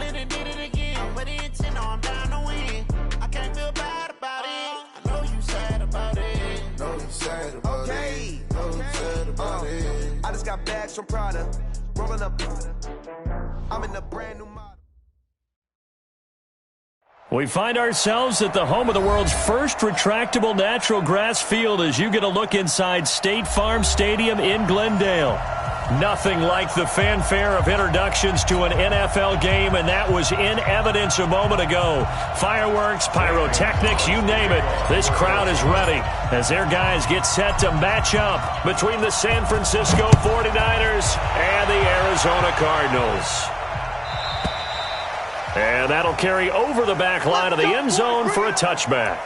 it and did it again. With the intent, no, I'm down to win. I can't feel bad about it. I know you sad about it. Know you sad about it. Know you sad about it. I just got bags from Prada. Rolling up. I'm in a brand new model. We find ourselves at the home of the world's first retractable natural grass field as you get a look inside State Farm Stadium in Glendale. Nothing like the fanfare of introductions to an NFL game, and that was in evidence a moment ago. Fireworks, pyrotechnics, you name it. This crowd is ready as their guys get set to match up between the San Francisco 49ers and the Arizona Cardinals. And that'll carry over the back line of the end zone for a touchback.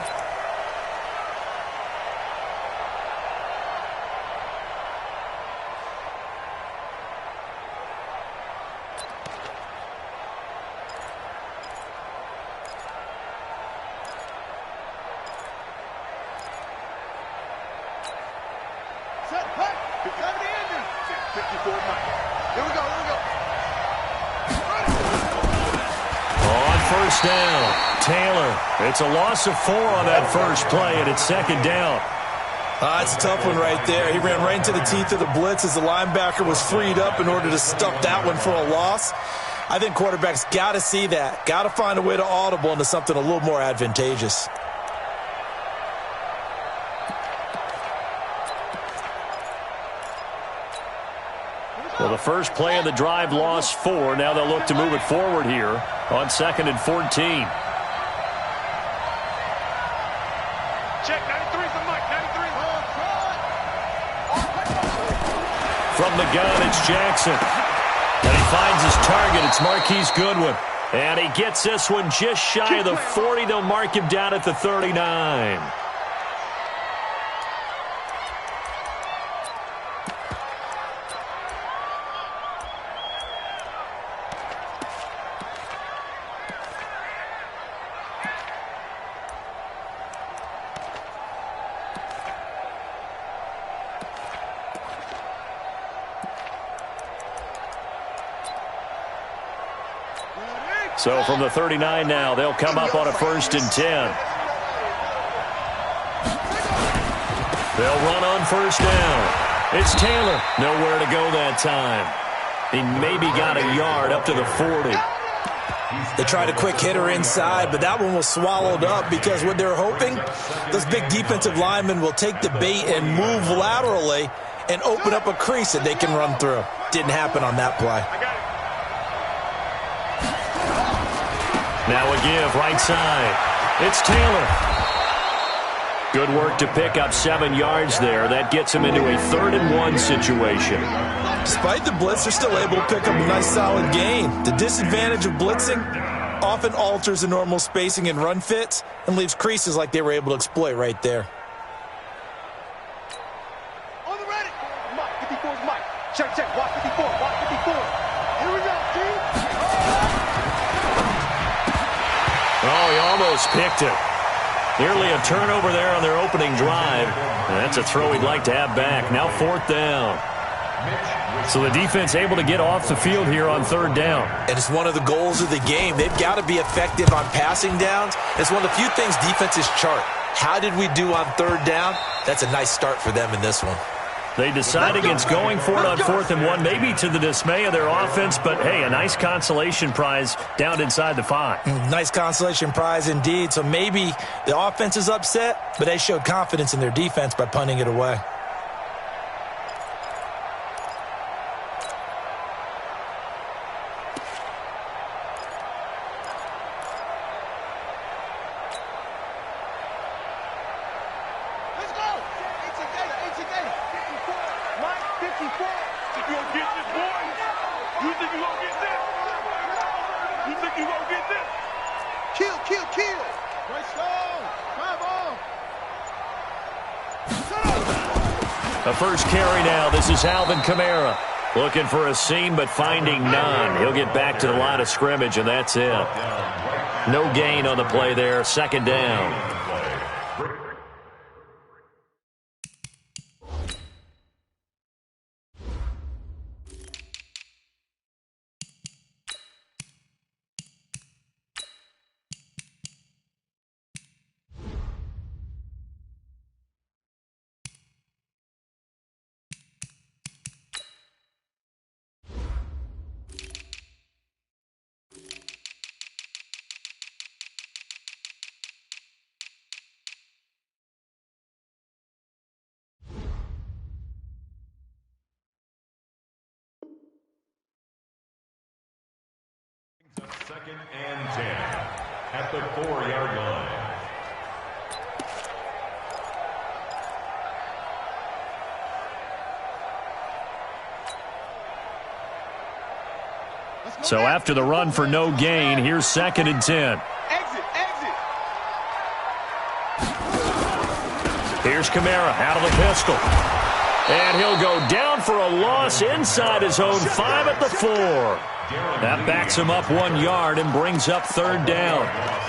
First down, Taylor. It's a loss of 4 on that first play, and it's second down. That's a tough one right there. He ran right into the teeth of the blitz as the linebacker was freed up in order to stuff that one for a loss. I think quarterbacks got to see that. Got to find a way to audible into something a little more advantageous. Well, the first play of the drive lost 4. Now they'll look to move it forward here on 2nd and 14. Check, 93 from Mike, 93. From the gun, it's Jackson. And he finds his target. It's Marquise Goodwin. And he gets this one just shy of the 40. They'll mark him down at the 39. So from the 39 now, they'll come up on a 1st and 10. They'll run on 1st down. It's Taylor. Nowhere to go that time. He maybe got a yard up to the 40. They tried a quick hitter inside, but that one was swallowed up because what they're hoping, those big defensive linemen will take the bait and move laterally and open up a crease that they can run through. Didn't happen on that play. Now a give right side. It's Taylor. Good work to pick up 7 yards there. That gets him into a 3rd and 1 situation. Despite the blitz, they're still able to pick up a nice solid gain. The disadvantage of blitzing often alters the normal spacing and run fits and leaves creases like they were able to exploit right there. On the ready. Mike, 54 is Mike. Check, check. Watch 54. Watch 54. Here we go, team. Oh, he almost picked it. Nearly a turnover there on their opening drive. And that's a throw he'd like to have back. Now 4th down. So the defense able to get off the field here on 3rd down. And it's one of the goals of the game. They've got to be effective on passing downs. It's one of the few things defenses chart. How did we do on 3rd down? That's a nice start for them in this one. They decide against going for it on 4th and 1, maybe to the dismay of their offense, but hey, a nice consolation prize down inside the 5. Nice consolation prize indeed. So maybe the offense is upset, but they showed confidence in their defense by punting it away. The first carry now. This is Alvin Kamara. Looking for a seam, but finding none. He'll get back to the line of scrimmage, and that's it. No gain on the play there. 2nd down. 2nd and 10 at the 4-yard line. So after the run for no gain, here's 2nd and 10. Exit, exit. Here's Kamara out of the pistol. And he'll go down for a loss inside his own 5 at the 4. That backs him up 1 yard and brings up 3rd down.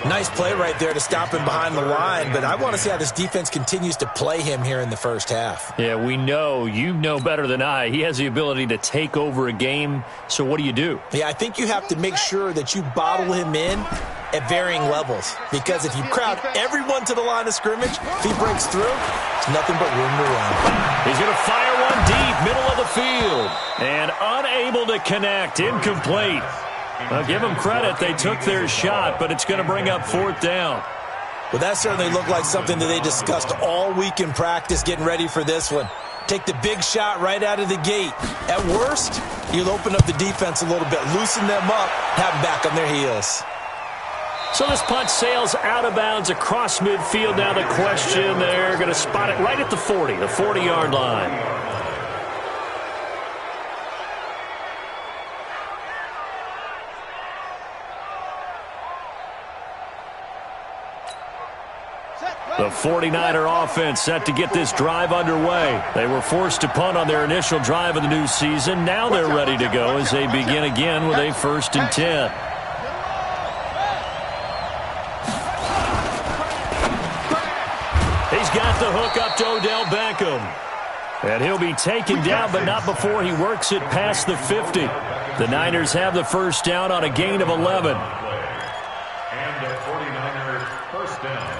Nice play right there to stop him behind the line, but I want to see how this defense continues to play him here in the first half. Yeah, we know. You know better than I. He has the ability to take over a game, so what do you do? Yeah, I think you have to make sure that you bottle him in at varying levels, because if you crowd everyone to the line of scrimmage, if he breaks through, it's nothing but room to run. He's going to fire one deep, middle of the field, and unable to connect, incomplete. Well, give them credit. They took their shot, but it's going to bring up 4th down. Well, that certainly looked like something that they discussed all week in practice getting ready for this one. Take the big shot right out of the gate. At worst, you'll open up the defense a little bit, loosen them up, have them back on their heels. So this punt sails out of bounds across midfield. Now the question, they're going to spot it right at the 40, the 40-yard line. The 49er offense set to get this drive underway. They were forced to punt on their initial drive of the new season. Now they're ready to go as they begin again with a 1st and 10. He's got the hook up to Odell Beckham. And he'll be taken down, but not before he works it past the 50. The Niners have the 1st down on a gain of 11. And the 49ers 1st down.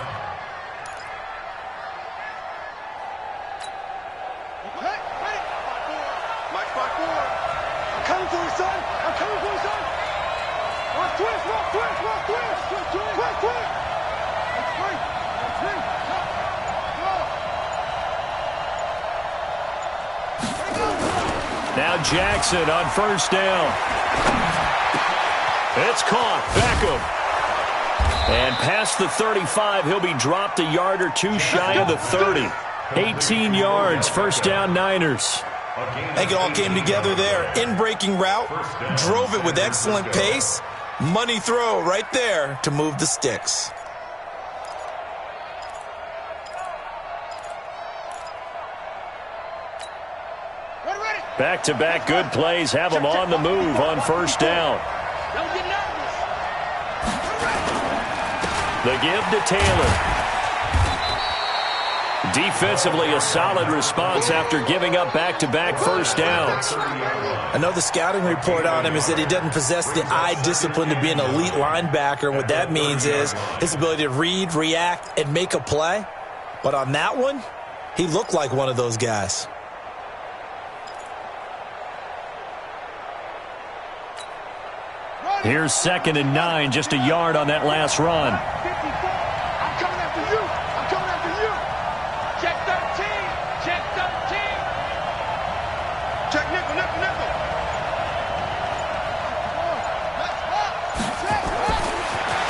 Mike 5-4. I'm coming for you, son. I'm coming for you, son. Rock twist, rock twist, rock twist. Twist, twist. Now Jackson on 1st down. It's caught. Beckham. And past the 35, he'll be dropped a yard or two shy of the 30. 18 yards, 1st down Niners. I think it all came together there. In-breaking route, drove it with excellent pace. Money throw right there to move the sticks. Back-to-back good plays have them on the move on 1st down. Don't get nervous. The give to Taylor. Defensively, a solid response after giving up back-to-back 1st downs. I know the scouting report on him is that he doesn't possess the eye discipline to be an elite linebacker. And what that means is his ability to read, react, and make a play. But on that one, he looked like one of those guys. Here's 2nd and 9, just a yard on that last run. 54. I'm coming after you. I'm coming after you. Check 13. Check 13. Check nickel, nickel, nickel.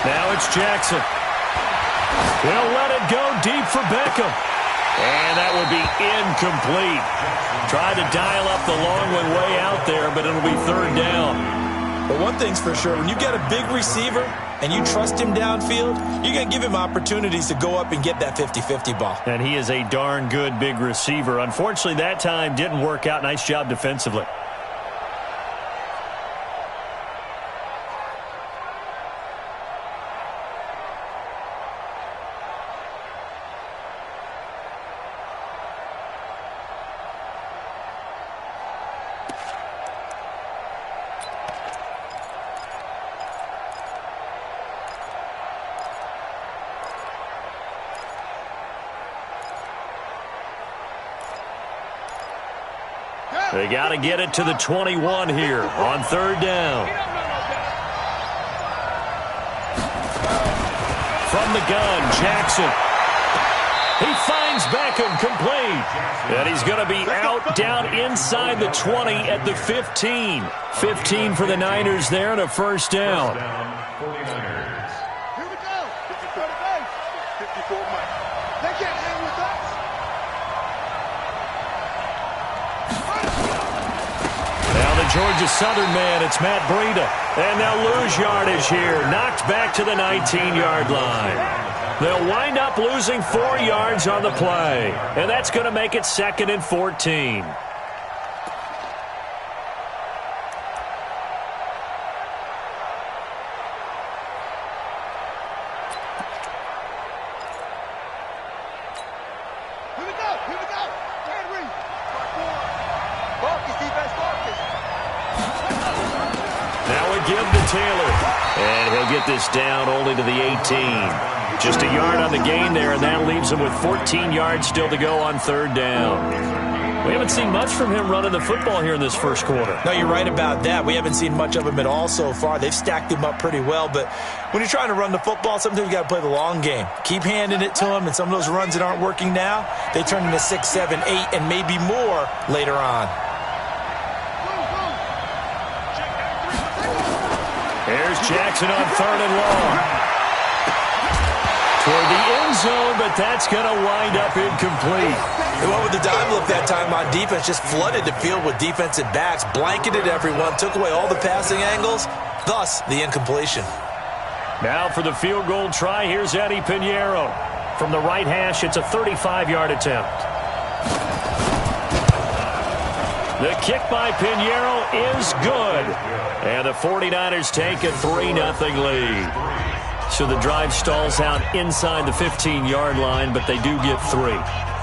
Now it's Jackson. He'll let it go deep for Beckham. And that would be incomplete. Tried to dial up the long one way out there, but it'll be 3rd down. But one thing's for sure, when you get a big receiver and you trust him downfield, you're going to give him opportunities to go up and get that 50-50 ball. And he is a darn good big receiver. Unfortunately, that time didn't work out. Nice job defensively. They got to get it to the 21 here on 3rd down. From the gun, Jackson. He fires. finds Beckham, complete. And he's going to be out down inside the 20 at the 15. 15 for the Niners there and a first down. 49ers. Here we go. 54 to base. 54 Mike. They can't hang with us. Now the Georgia Southern man, it's Matt Breida. And they'll lose yardage here. Knocked back to the 19-yard line. They'll wind up losing 4 yards on the play. And that's going to make it 2nd and 14. And he'll get this down only to the 18. Just a yard on the gain there, and that leaves him with 14 yards still to go on 3rd down. We haven't seen much from him running the football here in this first quarter. No, you're right about that. We haven't seen much of him at all so far. They've stacked him up pretty well, but when you're trying to run the football, sometimes you got to play the long game. Keep handing it to him, and some of those runs that aren't working now, they turn into 6, 7, 8, and maybe more later on. Here's Jackson on 3rd and long. Toward the end zone, but that's going to wind up incomplete. They went with the dime look that time on defense, just flooded the field with defensive backs, blanketed everyone, took away all the passing angles, thus the incompletion. Now for the field goal try, here's Eddie Pinheiro. From the right hash, it's a 35-yard attempt. The kick by Pinheiro is good. And the 49ers take a 3-0 lead. So the drive stalls out inside the 15-yard line, but they do get 3.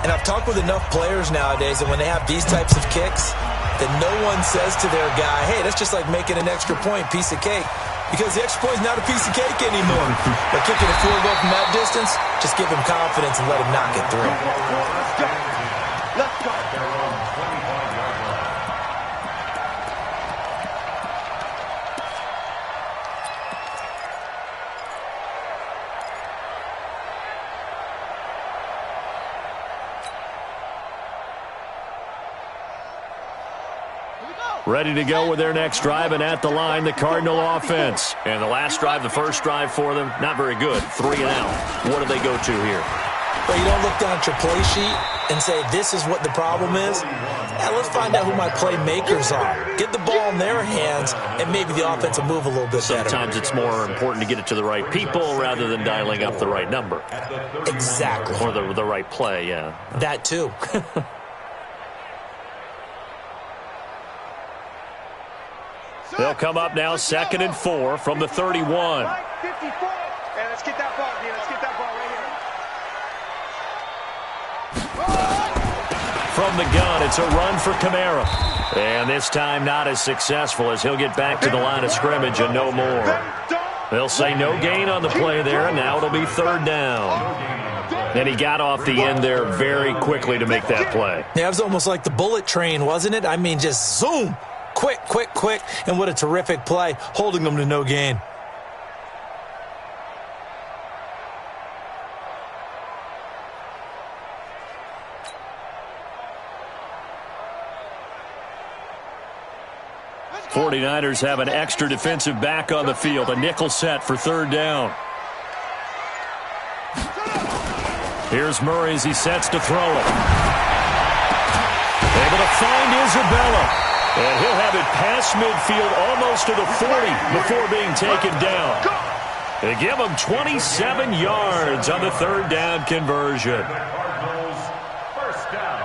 And I've talked with enough players nowadays that when they have these types of kicks, that no one says to their guy, hey, that's just like making an extra point, piece of cake. Because the extra point is not a piece of cake anymore. But kicking a field goal from that distance, just give him confidence and let him knock it through. Let's go. Ready to go with their next drive, and at the line, the Cardinal offense. And the last drive, the first drive for them, not very good. 3 and out. What do they go to here? Well, you don't look down at your play sheet and say, this is what the problem is. Yeah, let's find out who my playmakers are. Get the ball in their hands, and maybe the offense will move a little bit better. Sometimes it's more important to get it to the right people rather than dialing up the right number. Exactly. Or the right play, yeah. That too. They'll come up now 2nd and 4 from the 31. 54. Hey, let's get that ball, D. Let's get that ball right here. From the gun, it's a run for Kamara. And this time not as successful as he'll get back to the line of scrimmage and no more. They'll say no gain on the play there, and now it'll be 3rd down. And he got off the end there very quickly to make that play. Yeah, it was almost like the bullet train, wasn't it? I mean, just zoom. Quick, quick, quick, and what a terrific play, holding them to no gain. The 49ers have an extra defensive back on the field, a nickel set for 3rd down. Here's Murray as he sets to throw it. Able to find Isabella. And he'll have it past midfield almost to the 40 before being taken down. They give him 27 yards on the 3rd down conversion. Cardinals, first down.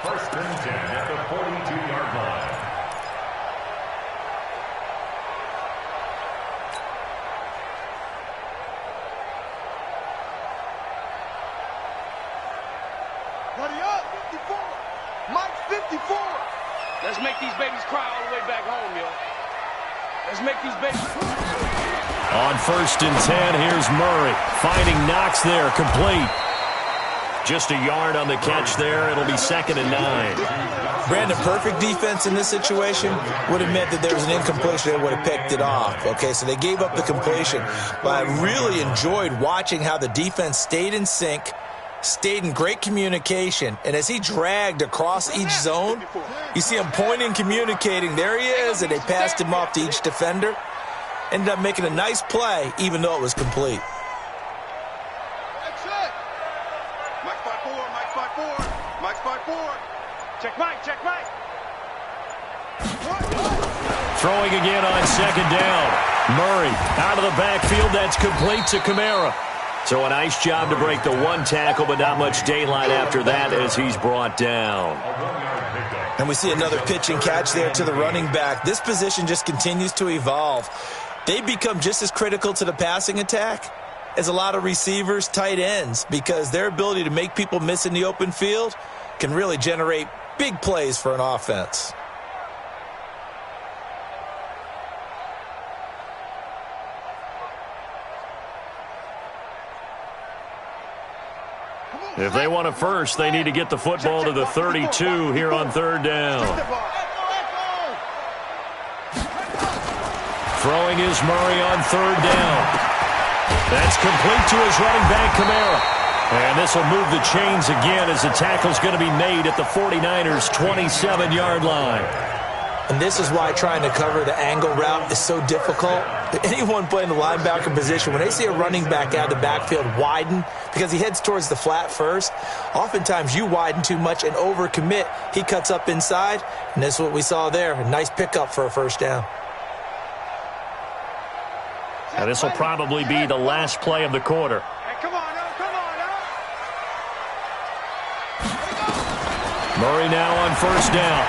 1st and 10 at the 42-yard line. Buddy up. 54. Mike's 54. Let's make these babies cry all the way back home, yo. Let's make these babies cry. On 1st and 10, here's Murray. Finding Knox there, complete. Just a yard on the catch there. It'll be 2nd and 9. Brandon, perfect defense in this situation would have meant that there was an incompletion that would have picked it off. Okay, so they gave up the completion. But I really enjoyed watching how the defense stayed in sync, stayed in great communication, and as he dragged across each zone, you see him pointing, communicating. There he is, and they passed him off to each defender. Ended up making a nice play, even though it was complete. Mike 5-4, Mike 5-4, Mike 5-4. Check Mike, check Mike. Throwing again on second down. Murray out of the backfield. That's complete to Kamara. So a nice job to break the one tackle, but not much daylight after that as he's brought down. And we see another pitch and catch there to the running back. This position just continues to evolve. They become just as critical to the passing attack as a lot of receivers, tight ends, because their ability to make people miss in the open field can really generate big plays for an offense. If they want a first, they need to get the football to the 32 here on third down. Throwing is Murray on third down. That's complete to his running back, Kamara. And this will move the chains again as the tackle's going to be made at the 49ers' 27-yard line. And this is why trying to cover the angle route is so difficult. Anyone playing the linebacker position, when they see a running back out of the backfield widen, because he heads towards the flat first, oftentimes you widen too much and overcommit. He cuts up inside, and that's what we saw there. A nice pickup for a first down. Now this will probably be the last play of the quarter. Hey, come on now, come on now. Murray now on first down.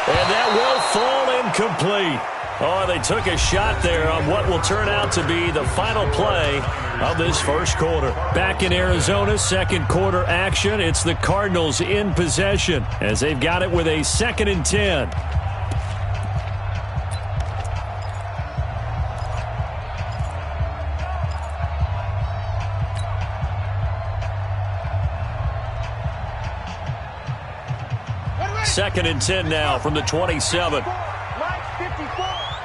And that will fall incomplete. Oh, they took a shot there on what will turn out to be the final play of this first quarter. Back in Arizona, second quarter action. It's the Cardinals in possession as they've got it with a 2nd and 10. Second and 10 now from the 27. Mike 54.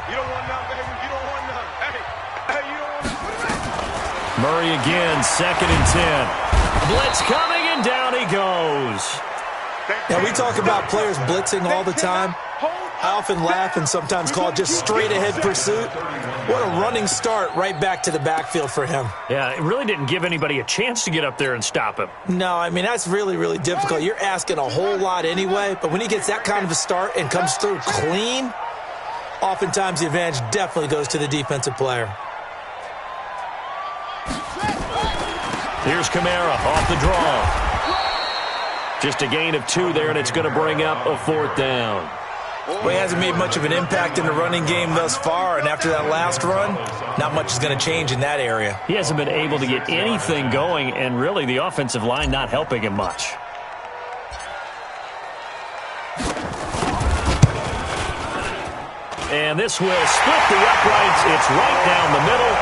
You don't want none, baby. You don't want none. Hey, you don't want none. Murray again, 2nd and 10. Blitz coming, and down he goes. Now, we talk about players blitzing all the time. I often laugh and sometimes call it just straight-ahead pursuit. What a running start right back to the backfield for him. Yeah, it really didn't give anybody a chance to get up there and stop him. No, I mean, that's really, really difficult. You're asking a whole lot anyway, but when he gets that kind of a start and comes through clean, oftentimes the advantage definitely goes to the defensive player. Here's Kamara off the draw. Just a gain of 2 there, and it's going to bring up a 4th down. Well, he hasn't made much of an impact in the running game thus far, and after that last run, not much is going to change in that area. He hasn't been able to get anything going, and really the offensive line not helping him much. And this will split the uprights. It's right down the middle,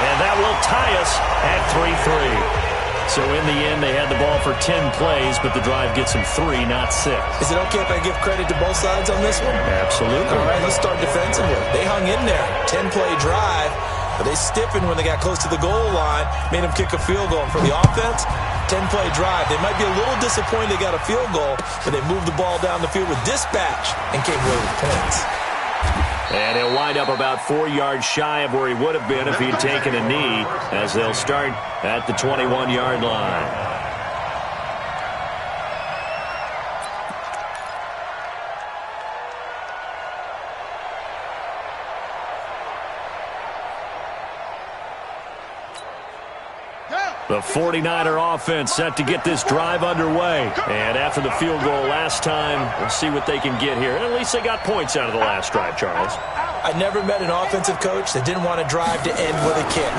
and that will tie us at 3-3. So in the end, they had the ball for 10 plays, but the drive gets them 3, not 6. Is it okay if I give credit to both sides on this one? Absolutely. All right, let's start defensively. They hung in there. 10-play drive, but they stiffened when they got close to the goal line, made them kick a field goal. And for the offense, 10-play drive. They might be a little disappointed they got a field goal, but they moved the ball down the field with dispatch and came away with points. And he'll wind up about 4 yards shy of where he would have been if he'd taken a knee, as they'll start at the 21-yard line. The 49er offense set to get this drive underway. And after the field goal last time, we'll see what they can get here. And at least they got points out of the last drive, Charles. I never met an offensive coach that didn't want to drive to end with a kick.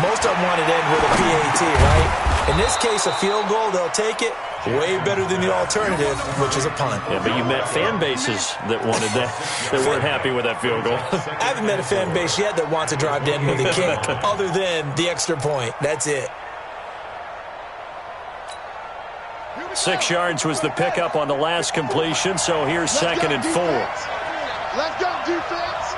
Most of them wanted to end with a PAT, right? In this case, a field goal, they'll take it. Way better than the alternative, which is a punt. Yeah, but you met fan bases that wanted that, that weren't happy with that field goal. I haven't met a fan base yet that wants to drive to end with a kick, other than the extra point. That's it. 6 yards was the pickup on the last completion, so here's 2nd and 4. Let's go, defense.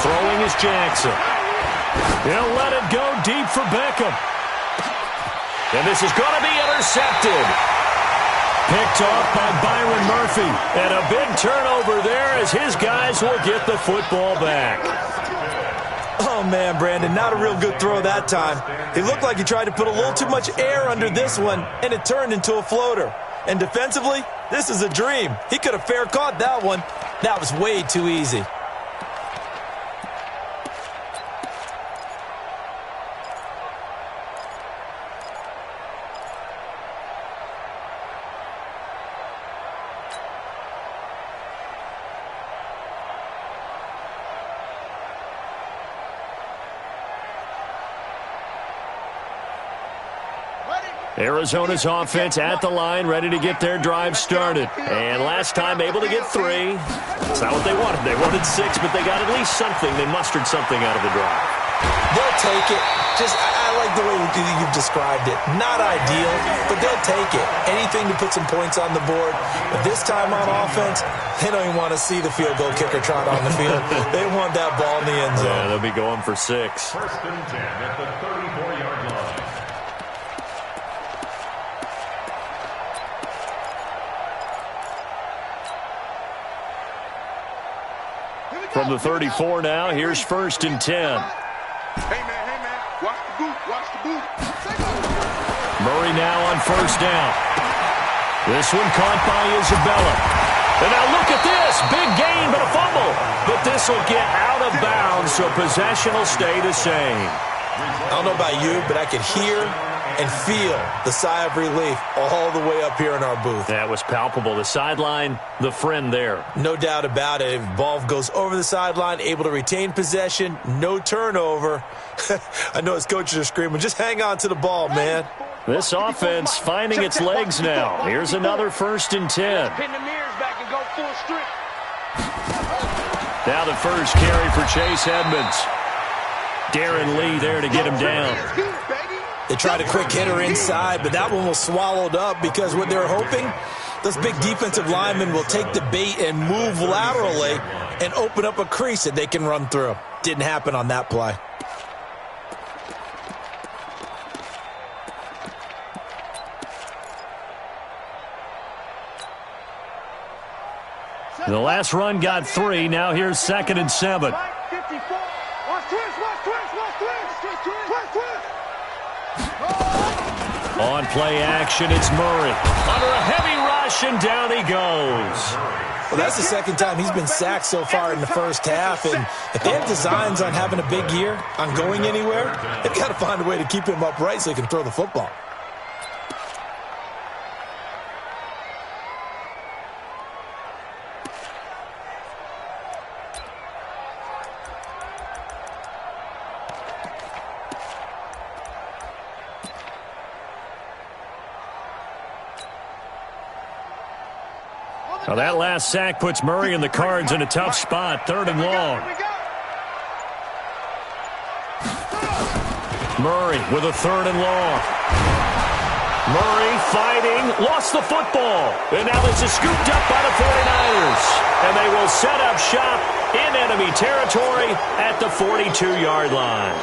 Throwing is Jackson. He'll let it go deep for Beckham. And this is going to be intercepted. Picked off by Byron Murphy. And a big turnover there as his guys will get the football back. Oh, man, Brandon, not a real good throw that time. He looked like he tried to put a little too much air under this one, and it turned into a floater. And defensively, this is a dream. He could have fair caught that one. That was way too easy. Arizona's offense at the line, ready to get their drive started. And last time able to get 3. It's not what they wanted. They wanted 6, but they got at least something. They mustered something out of the drive. They'll take it. I like the way you've described it. Not ideal, but they'll take it. Anything to put some points on the board. But this time on offense, they don't even want to see the field goal kicker trot on the field. They want that ball in the end zone. Yeah, they'll be going for 6. First and 10 at the 34-yard line. From the 34 now, here's first and 10. Hey, man, watch the boot. Murray now on first down. This one caught by Isabella. And now look at this. Big gain, but a fumble. But this will get out of bounds, so possession will stay the same. I don't know about you, but I could hear and feel the sigh of relief all the way up here in our booth. That was palpable. The sideline, the friend there. No doubt about it. If ball goes over the sideline, able to retain possession, no turnover. I know his coaches are screaming, just hang on to the ball, man. This offense finding its legs now. Here's another first and 10. Pin the mirrors back and go full strip. Now the first carry for Chase Edmonds. Darren Lee there to get him down. They tried a quick hitter inside, but that one was swallowed up because what they're hoping, those big defensive linemen will take the bait and move laterally and open up a crease that they can run through. Didn't happen on that play. The last run got 3. Now here's second and 7. On play action, it's Murray. Under a heavy rush, and down he goes. Well, that's the second time he's been sacked so far in the first half, and if they have designs on having a big year, on going anywhere, they've got to find a way to keep him upright so he can throw the football. Now that last sack puts Murray and the Cards in a tough spot, 3rd and long. Murray with a 3rd and long. Murray fighting, lost the football. And now this is scooped up by the 49ers. And they will set up shop in enemy territory at the 42-yard line.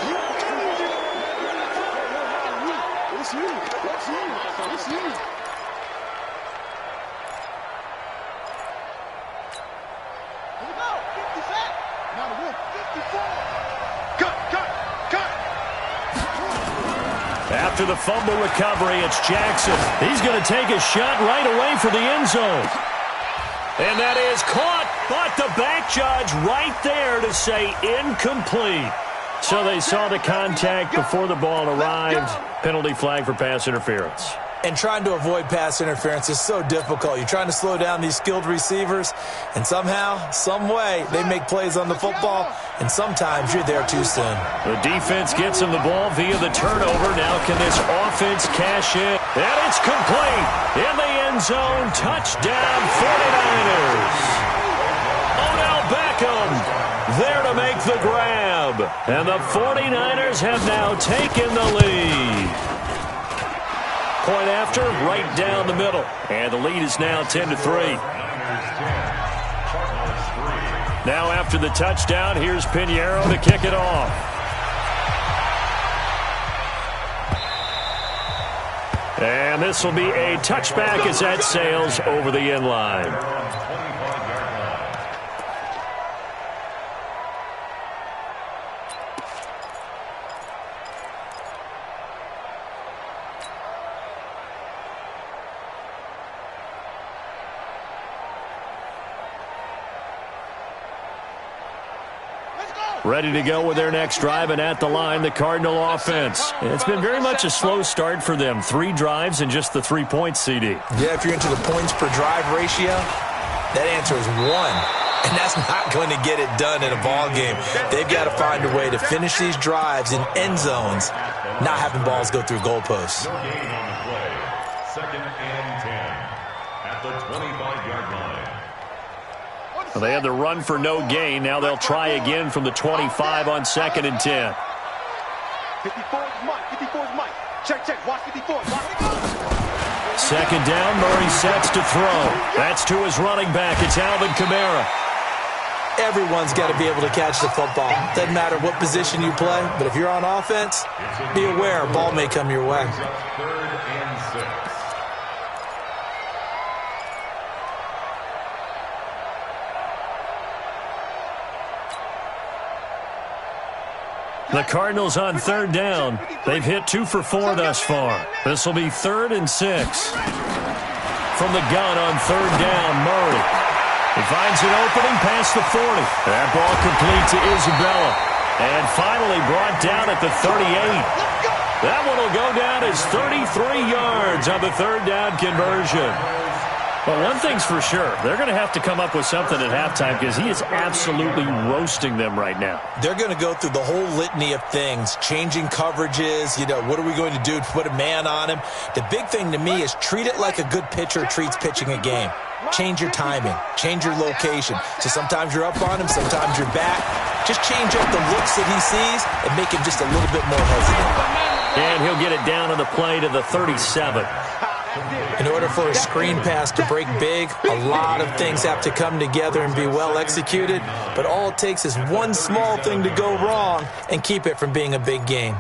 After the fumble recovery, it's Jackson. He's going to take a shot right away for the end zone. And that is caught, but the back judge right there to say incomplete. So they saw the contact before the ball arrived. Penalty flag for pass interference. And trying to avoid pass interference is so difficult. You're trying to slow down these skilled receivers, and somehow, some way, they make plays on the football, and sometimes you're there too soon. The defense gets him the ball via the turnover. Now can this offense cash in? And it's complete. In the end zone, touchdown 49ers. Odell Beckham there to make the grab. And the 49ers have now taken the lead. Point after, right down the middle. And the lead is now 10-3. Now after the touchdown, here's Pinheiro to kick it off. And this will be a touchback as that sails over the end line. Ready to go with their next drive, and at the line, the Cardinal offense. It's been very much a slow start for them. 3 drives and just the 3 points, CD. Yeah, if you're into the points per drive ratio, that answer is 1. And that's not going to get it done in a ball game. They've got to find a way to finish these drives in end zones, not having balls go through goalposts. No gain on the play. 2nd and 10 at the 25-yard line. Well, they had the run for no gain. Now they'll try again from the 25 on 2nd and 10. 54 is Mike. 54 is Mike. Check. Watch 54. Second down, Murray sets to throw. That's to his running back. It's Alvin Kamara. Everyone's got to be able to catch the football. Doesn't matter what position you play, but if you're on offense, be aware a ball may come your way. 3rd and 6. The Cardinals on 3rd down. They've hit 2 for 4 thus far. This will be 3rd and 6. From the gun on 3rd down, Murray. He finds an opening past the 40. That ball complete to Isabella. And finally brought down at the 38. That one will go down as 33 yards on the 3rd down conversion. But one thing's for sure, they're going to have to come up with something at halftime because he is absolutely roasting them right now. They're going to go through the whole litany of things, changing coverages, what are we going to do to put a man on him? The big thing to me is treat it like a good pitcher treats pitching a game. Change your timing, change your location. So sometimes you're up on him, sometimes you're back. Just change up the looks that he sees and make him just a little bit more hesitant. And he'll get it down on the play to the 37. In order for a screen pass to break big, a lot of things have to come together and be well executed, but all it takes is one small thing to go wrong and keep it from being a big game.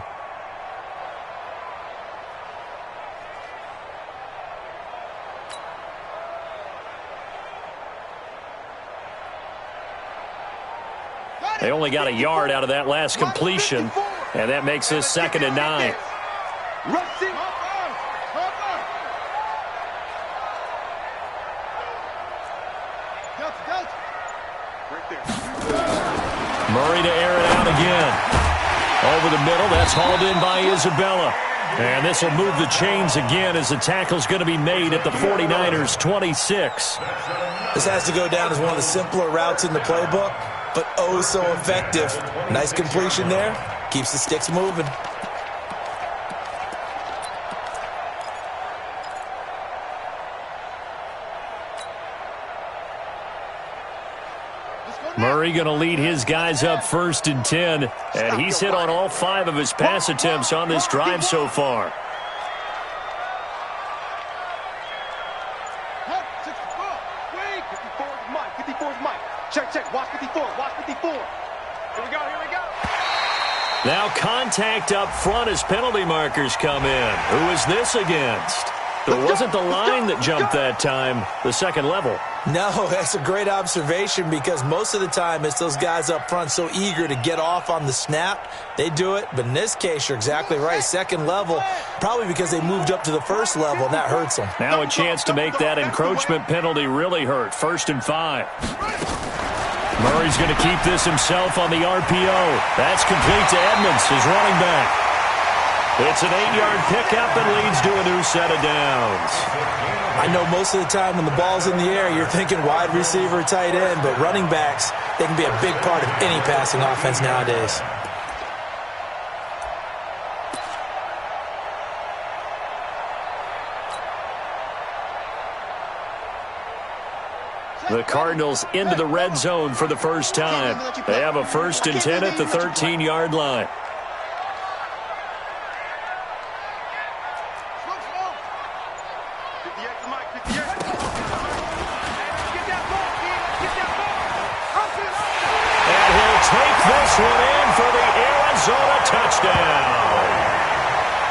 They only got a yard out of that last completion, and that makes this 2nd and 9. Murray to air it out again. Over the middle, that's hauled in by Isabella. And this will move the chains again as the tackle's going to be made at the 49ers' 26. This has to go down as one of the simpler routes in the playbook, but oh so effective. Nice completion there. Keeps the sticks moving. Murray going to lead his guys up 1st and 10, and he's hit on all 5 of his pass attempts on this drive so far. Check. Watch 54. Here we go. Now contact up front as penalty markers come in. Who is this against? It wasn't the line that jumped that time, the second level. No, that's a great observation because most of the time it's those guys up front so eager to get off on the snap. They do it, but in this case, you're exactly right. Second level, probably because they moved up to the first level, and that hurts them. Now a chance to make that encroachment penalty really hurt. 1st and 5. Murray's going to keep this himself on the RPO. That's complete to Edmonds, his running back. It's an 8-yard pickup and leads to a new set of downs. I know most of the time when the ball's in the air, you're thinking wide receiver, tight end, but running backs, they can be a big part of any passing offense nowadays. The Cardinals into the red zone for the first time. They have a 1st and 10 at the 13-yard line. And he'll take this one in for the Arizona touchdown.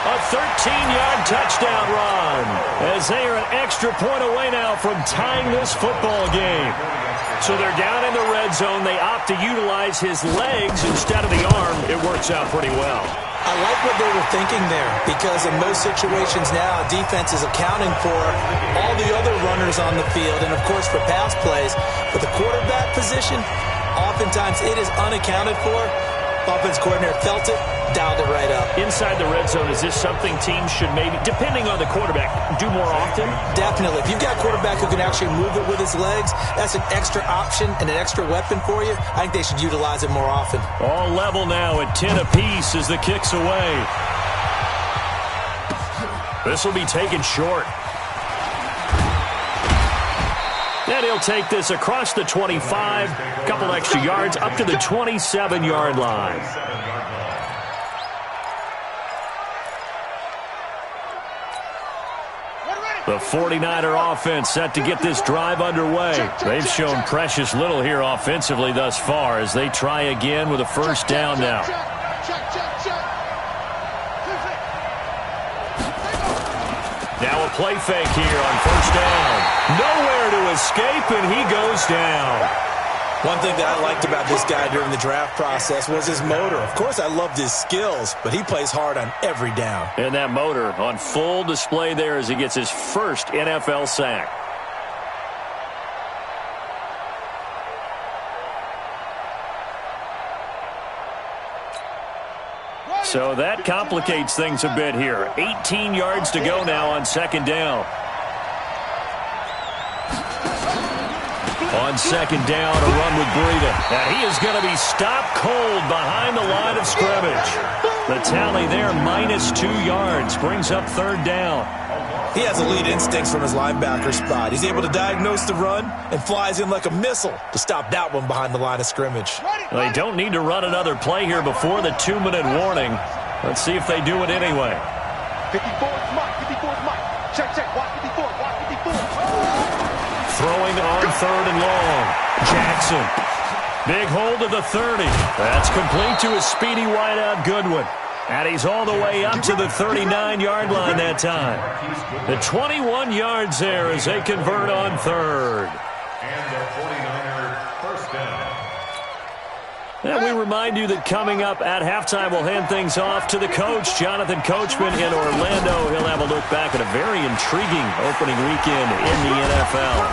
A 13-yard touchdown run as they are an extra point away now from tying this football game. So they're down in the red zone. They opt to utilize his legs instead of the arm. It works out pretty well. I like what they were thinking there because in most situations now, defense is accounting for all the other runners on the field and, of course, for pass plays. But the quarterback position, oftentimes it is unaccounted for. Offense coordinator felt it, dialed it right up. Inside the red zone, is this something teams should maybe, depending on the quarterback, do more often? Definitely. If you've got a quarterback who can actually move it with his legs, that's an extra option and an extra weapon for you. I think they should utilize it more often. All level now at 10 apiece as the kick's away. This will be taken short. And he'll take this across the 25, a couple extra yards up to the 27-yard line. The 49er offense set to get this drive underway. They've shown precious little here offensively thus far as they try again with a first down now. Now a play fake here on first down. Nowhere to escape, and he goes down. One thing that I liked about this guy during the draft process was his motor. Of course, I loved his skills, but he plays hard on every down. And that motor on full display there as he gets his first NFL sack. So that complicates things a bit here. 18 yards to go now on second down. On second down, a run with Breida. And he is going to be stopped cold behind the line of scrimmage. The tally there, -2 yards, brings up third down. He has elite instincts from his linebacker spot. He's able to diagnose the run and flies in like a missile to stop that one behind the line of scrimmage. They don't need to run another play here before the 2-minute warning. Let's see if they do it anyway. 54 is Mike. 54 is Mike. Check, check. Watch 54. Watch 54. Throwing on third and long. Jackson. Big hold of the 30. That's complete to a speedy wideout Goodwin. And he's all the way up to the 39-yard line that time. The 21 yards there as they convert on third. And the 49er first down. And we remind you that coming up at halftime, we'll hand things off to the coach, Jonathan Coachman in Orlando. He'll have a look back at a very intriguing opening weekend in the NFL.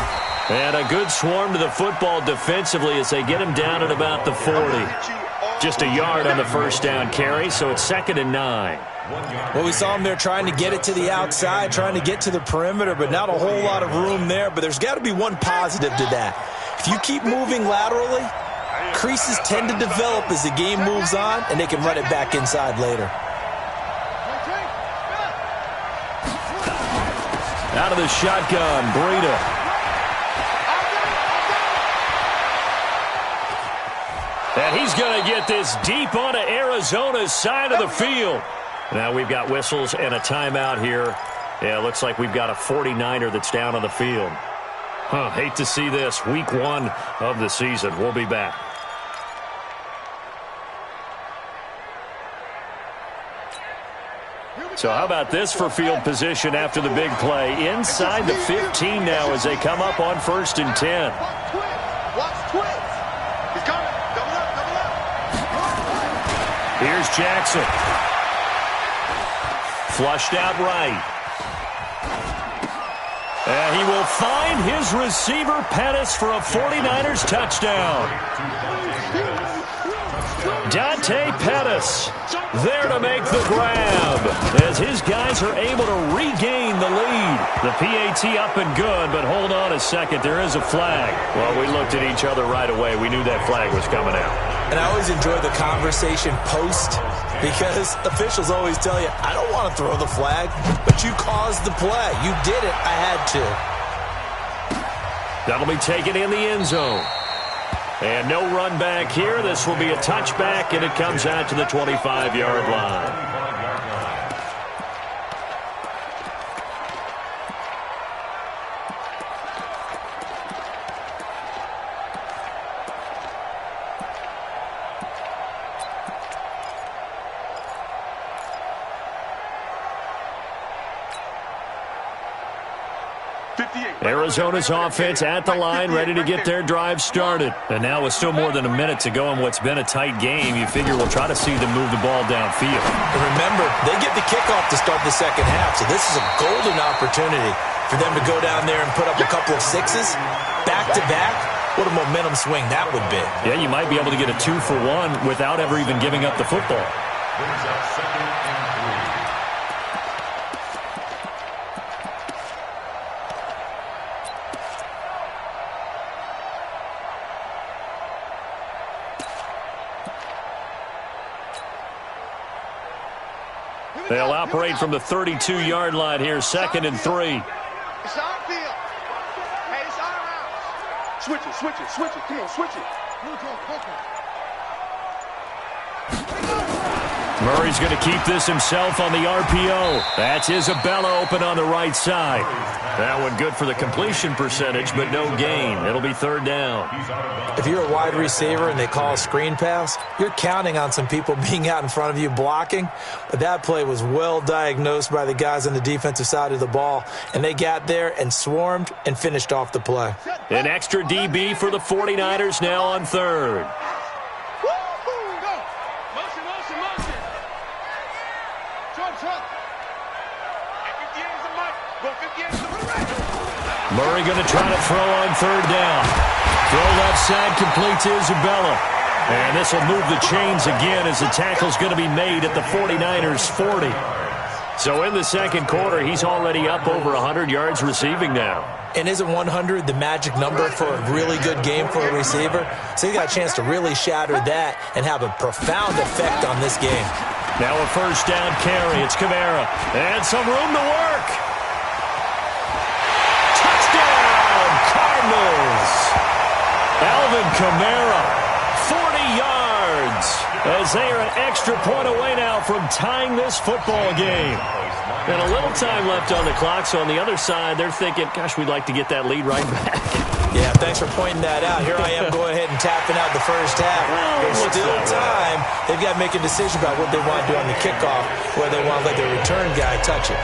And a good swarm to the football defensively as they get him down at about the 40. Just a yard on the first down carry, so it's 2nd and 9. Well, we saw him there trying to get it to the outside, trying to get to the perimeter, but not a whole lot of room there. But there's got to be one positive to that. If you keep moving laterally, creases tend to develop as the game moves on, and they can run it back inside later. Out of the shotgun, Breida. And he's going to get this deep onto Arizona's side of the field. Now we've got whistles and a timeout here. Yeah, it looks like we've got a 49er that's down on the field. Hate to see this. Week 1 of the season. We'll be back. So how about this for field position after the big play? Inside the 15 now as they come up on 1st and 10. Watch twins. He's coming. Double up, double up. Here's Jackson. Flushed out right. And he will find his receiver, Pettis, for a 49ers touchdown. Dante Pettis there to make the grab as his guys are able to regain the lead. The PAT up and good, but hold on a second. There is a flag. Well, we looked at each other right away. We knew that flag was coming out. And I always enjoy the conversation post because officials always tell you, I don't want to throw the flag, but you caused the play. You did it. I had to. That'll be taken in the end zone. And no run back here. This will be a touchback, and it comes out to the 25-yard line. Arizona's offense at the line, ready to get their drive started. And now with still more than a minute to go in what's been a tight game, you figure we'll try to see them move the ball downfield. And remember, they get the kickoff to start the second half, so this is a golden opportunity for them to go down there and put up a couple of sixes back-to-back. What a momentum swing that would be. Yeah, you might be able to get a 2-for-1 without ever even giving up the football. Brings up 2nd and 3. They'll operate from the 32-yard line here, 2nd and 3. It's our field. Hey, it's our house. Switch it, switch it, switch it. Come on, switch it. Murray's going to keep this himself on the RPO. That's Isabella open on the right side. That one good for the completion percentage, but no gain. It'll be 3rd down. If you're a wide receiver and they call a screen pass, you're counting on some people being out in front of you blocking. But that play was well diagnosed by the guys on the defensive side of the ball, and they got there and swarmed and finished off the play. An extra DB for the 49ers now on 3rd. Murray going to try to throw on 3rd down. Throw left side, complete to Isabella. And this will move the chains again as the tackle's going to be made at the 49ers' 40. So in the second quarter, he's already up over 100 yards receiving now. And isn't 100 the magic number for a really good game for a receiver? So he got a chance to really shatter that and have a profound effect on this game. Now a 1st down carry. It's Kamara. And some room to work. Touchdown, Cardinals. Alvin Kamara, 40 yards. As they are an extra point away now from tying this football game. And a little time left on the clock, so on the other side, they're thinking, gosh, we'd like to get that lead right back. Yeah, thanks for pointing that out. Here I am going ahead and tapping out the first half. There's still time. They've got to make a decision about what they want to do on the kickoff, whether they want to let their return guy touch it.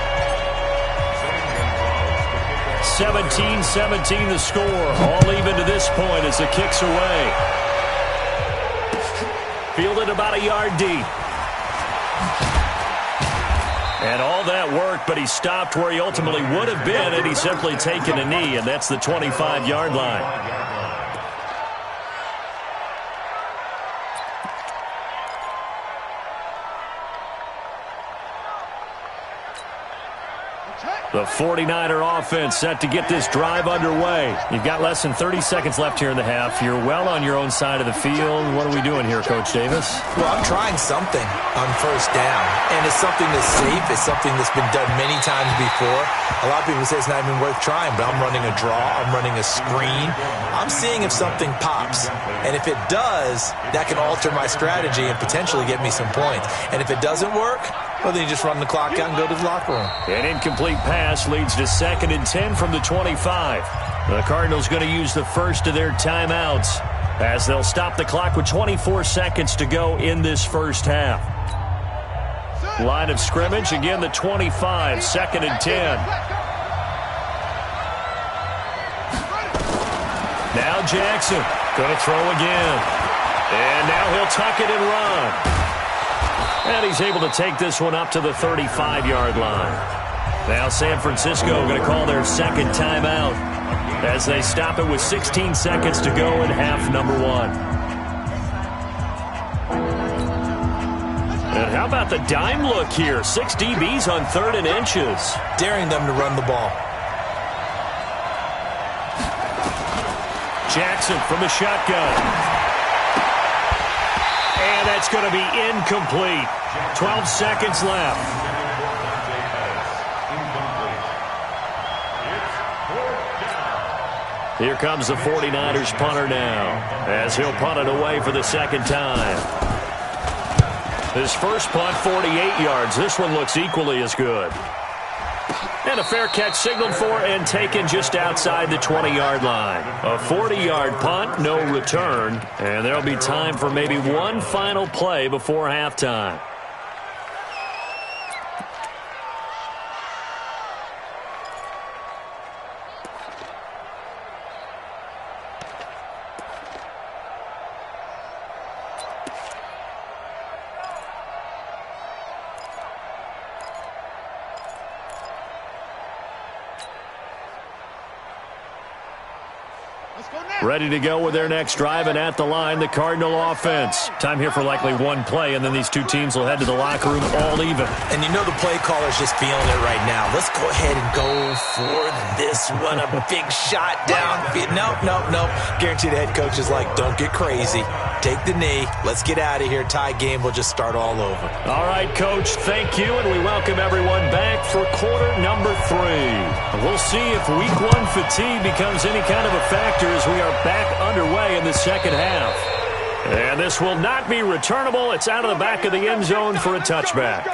17-17 the score. All even to this point as the kick's away. Fielded about a yard deep. And all that worked, but he stopped where he ultimately would have been had he simply taken a knee, and that's the 25-yard line. The 49er offense set to get this drive underway. You've got less than 30 seconds left here in the half. You're well on your own side of the field. What are we doing here, Coach Davis? Well, I'm trying something on 1st down, and it's something that's safe. It's something that's been done many times before. A lot of people say it's not even worth trying, but I'm running a draw. I'm running a screen. I'm seeing if something pops, and if it does, that can alter my strategy and potentially get me some points. And if it doesn't work, well, then you just run the clock out and go to the locker room. An incomplete pass leads to 2nd and 10 from the 25. The Cardinals going to use the first of their timeouts as they'll stop the clock with 24 seconds to go in this first half. Line of scrimmage, again the 25, 2nd and 10. Now Jackson going to throw again. And now he'll tuck it and run. And he's able to take this one up to the 35-yard line. Now San Francisco going to call their 2nd timeout as they stop it with 16 seconds to go in half number 1. And how about the dime look here? 6 DBs on 3rd and inches. Daring them to run the ball. Jackson from the shotgun. And that's going to be incomplete. 12 seconds left. Here comes the 49ers punter now as he'll punt it away for the 2nd time. His first punt, 48 yards. This one looks equally as good. And a fair catch signaled for and taken just outside the 20-yard line. A 40-yard punt, no return. And there'll be time for maybe one final play before halftime. Ready to go with their next drive, and at the line, the Cardinal offense. Time here for likely one play, and then these two teams will head to the locker room all even. And you know the play caller's just feeling it right now. Let's go ahead and go for this one. A big shot downfield. Nope. Guaranteed the head coach is like, don't get crazy. Take the knee. Let's get out of here. Tie game will just start all over. All right, Coach, thank you, and we welcome everyone back for quarter number 3. We'll see if week 1 fatigue becomes any kind of a factor as we are back underway in the second half. And this will not be returnable. It's out of the back of the end zone for a touchback.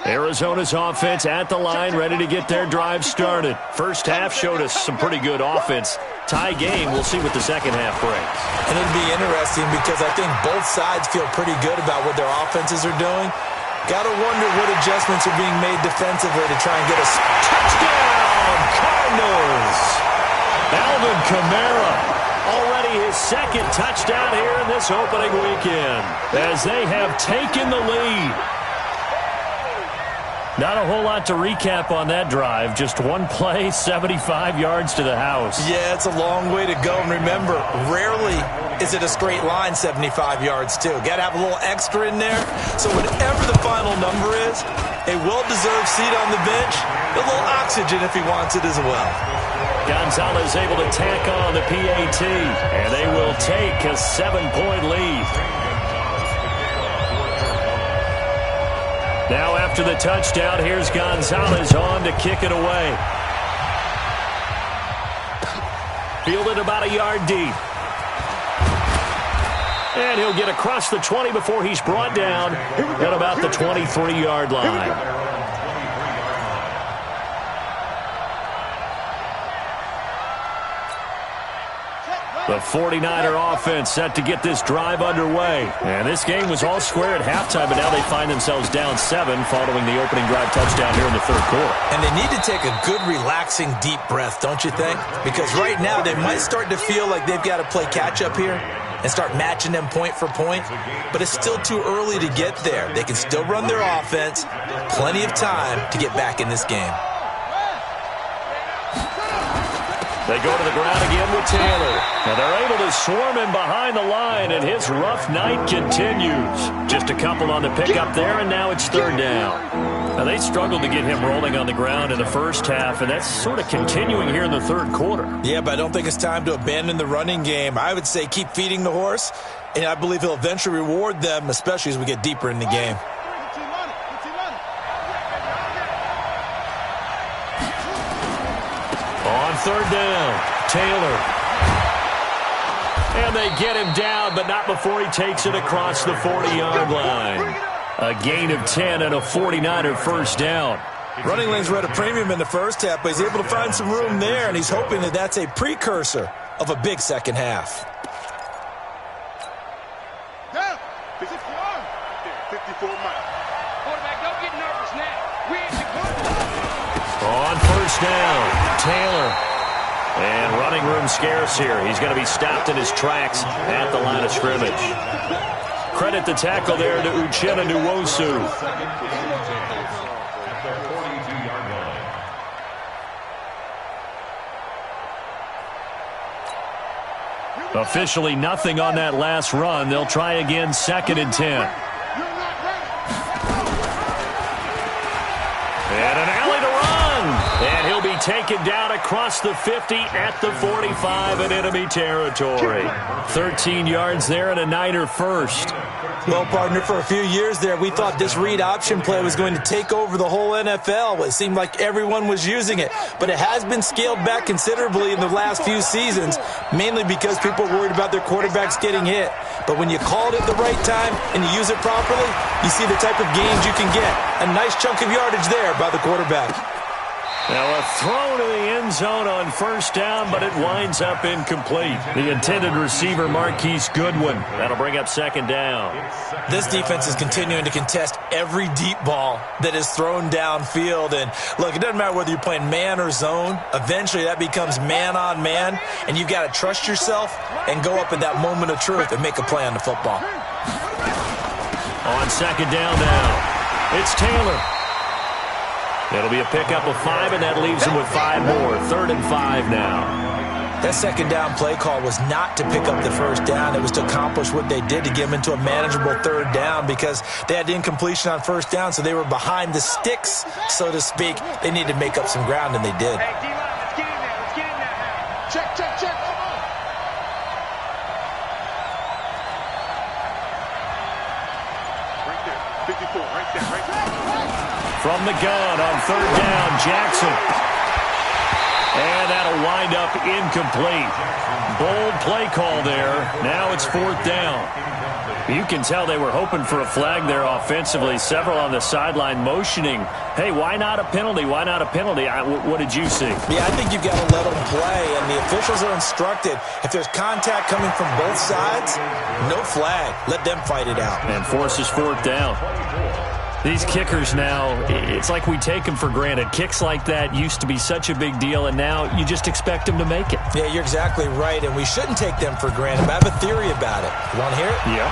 Arizona's offense at the line, ready to get their drive started. First half showed us some pretty good offense. Tie game, we'll see what the second half brings. And it'll be interesting because I think both sides feel pretty good about what their offenses are doing. Got to wonder what adjustments are being made defensively to try and get us. Touchdown, Cardinals! Alvin Kamara, already his second touchdown here in this opening weekend, as they have taken the lead. Not a whole lot to recap on that drive. Just one play, 75 yards to the house. Yeah, it's a long way to go. And remember, rarely is it a straight line 75 yards, too. Got to have a little extra in there. So whatever the final number is, a well-deserved seat on the bench, a little oxygen if he wants it as well. Gonzalez able to tack on the PAT, and they will take a 7-point lead. Now after the touchdown, here's Gonzalez on to kick it away. Fielded about a yard deep. And he'll get across the 20 before he's brought down at about the 23-yard line. The 49er offense set to get this drive underway. And this game was all square at halftime, but now they find themselves down 7 following the opening drive touchdown here in the third quarter. And they need to take a good, relaxing, deep breath, don't you think? Because right now they might start to feel like they've got to play catch-up here and start matching them point for point. But it's still too early to get there. They can still run their offense. Plenty of time to get back in this game. They go to the ground again with Taylor. And they're able to swarm him behind the line, and his rough night continues. Just a couple on the pickup there, and now it's third down. Now, they struggled to get him rolling on the ground in the first half, and that's sort of continuing here in the third quarter. Yeah, but I don't think it's time to abandon the running game. I would say keep feeding the horse, and I believe he'll eventually reward them, especially as we get deeper in the game. On third down, Taylor. And they get him down, but not before he takes it across the 40-yard line. A gain of 10 and a 49er first down. Running lanes were at a premium in the first half, but he's able to find some room there, and he's hoping that that's a precursor of a big second half. Down. 54 miles. Quarterback, don't get nervous now. We're in the good. On first down, Taylor. And running room scarce here. He's going to be stopped in his tracks at the line of scrimmage. Credit the tackle there to Uchenna Nwosu. Officially nothing on that last run. They'll try again, 2nd and 10. And an alley to run. And he'll be taken down across the 50 at the 45 in enemy territory. 13 yards there and a Niner first. Well, partner, for a few years there, we thought this read option play was going to take over the whole NFL. It seemed like everyone was using it. But it has been scaled back considerably in the last few seasons, mainly because people are worried about their quarterbacks getting hit. But when you call it at the right time and you use it properly, you see the type of gains you can get. A nice chunk of yardage there by the quarterback. Now a throw to the end zone on first down, but it winds up incomplete. The intended receiver, Marquise Goodwin. That'll bring up second down. This defense is continuing to contest every deep ball that is thrown downfield. And look, it doesn't matter whether you're playing man or zone. Eventually that becomes man on man, and you've got to trust yourself and go up in that moment of truth and make a play on the football. On second down now, it's Taylor. It'll be a pickup of 5, and that leaves him with 5 more. 3rd and 5 now. That second down play call was not to pick up the first down. It was to accomplish what they did to get them into a manageable 3rd down because they had incompletion on first down, so they were behind the sticks, so to speak. They needed to make up some ground, and they did. Hey, D-line, let's get in there. Let's get in there now. Check, check, check. Come on. Right there. 54. Right there. Right there. From the gun on 3rd down, Jackson. And that'll wind up incomplete. Bold play call there. Now it's 4th down. You can tell they were hoping for a flag there offensively. Several on the sideline motioning, hey, why not a penalty? Why not a penalty? What did you see? Yeah, I think you've got to let them play, and the officials are instructed. If there's contact coming from both sides, no flag. Let them fight it out. And forces 4th down. These kickers now, it's like we take them for granted. Kicks like that used to be such a big deal, and now you just expect them to make it. Yeah, you're exactly right, and we shouldn't take them for granted. But I have a theory about it. You want to hear it? Yeah.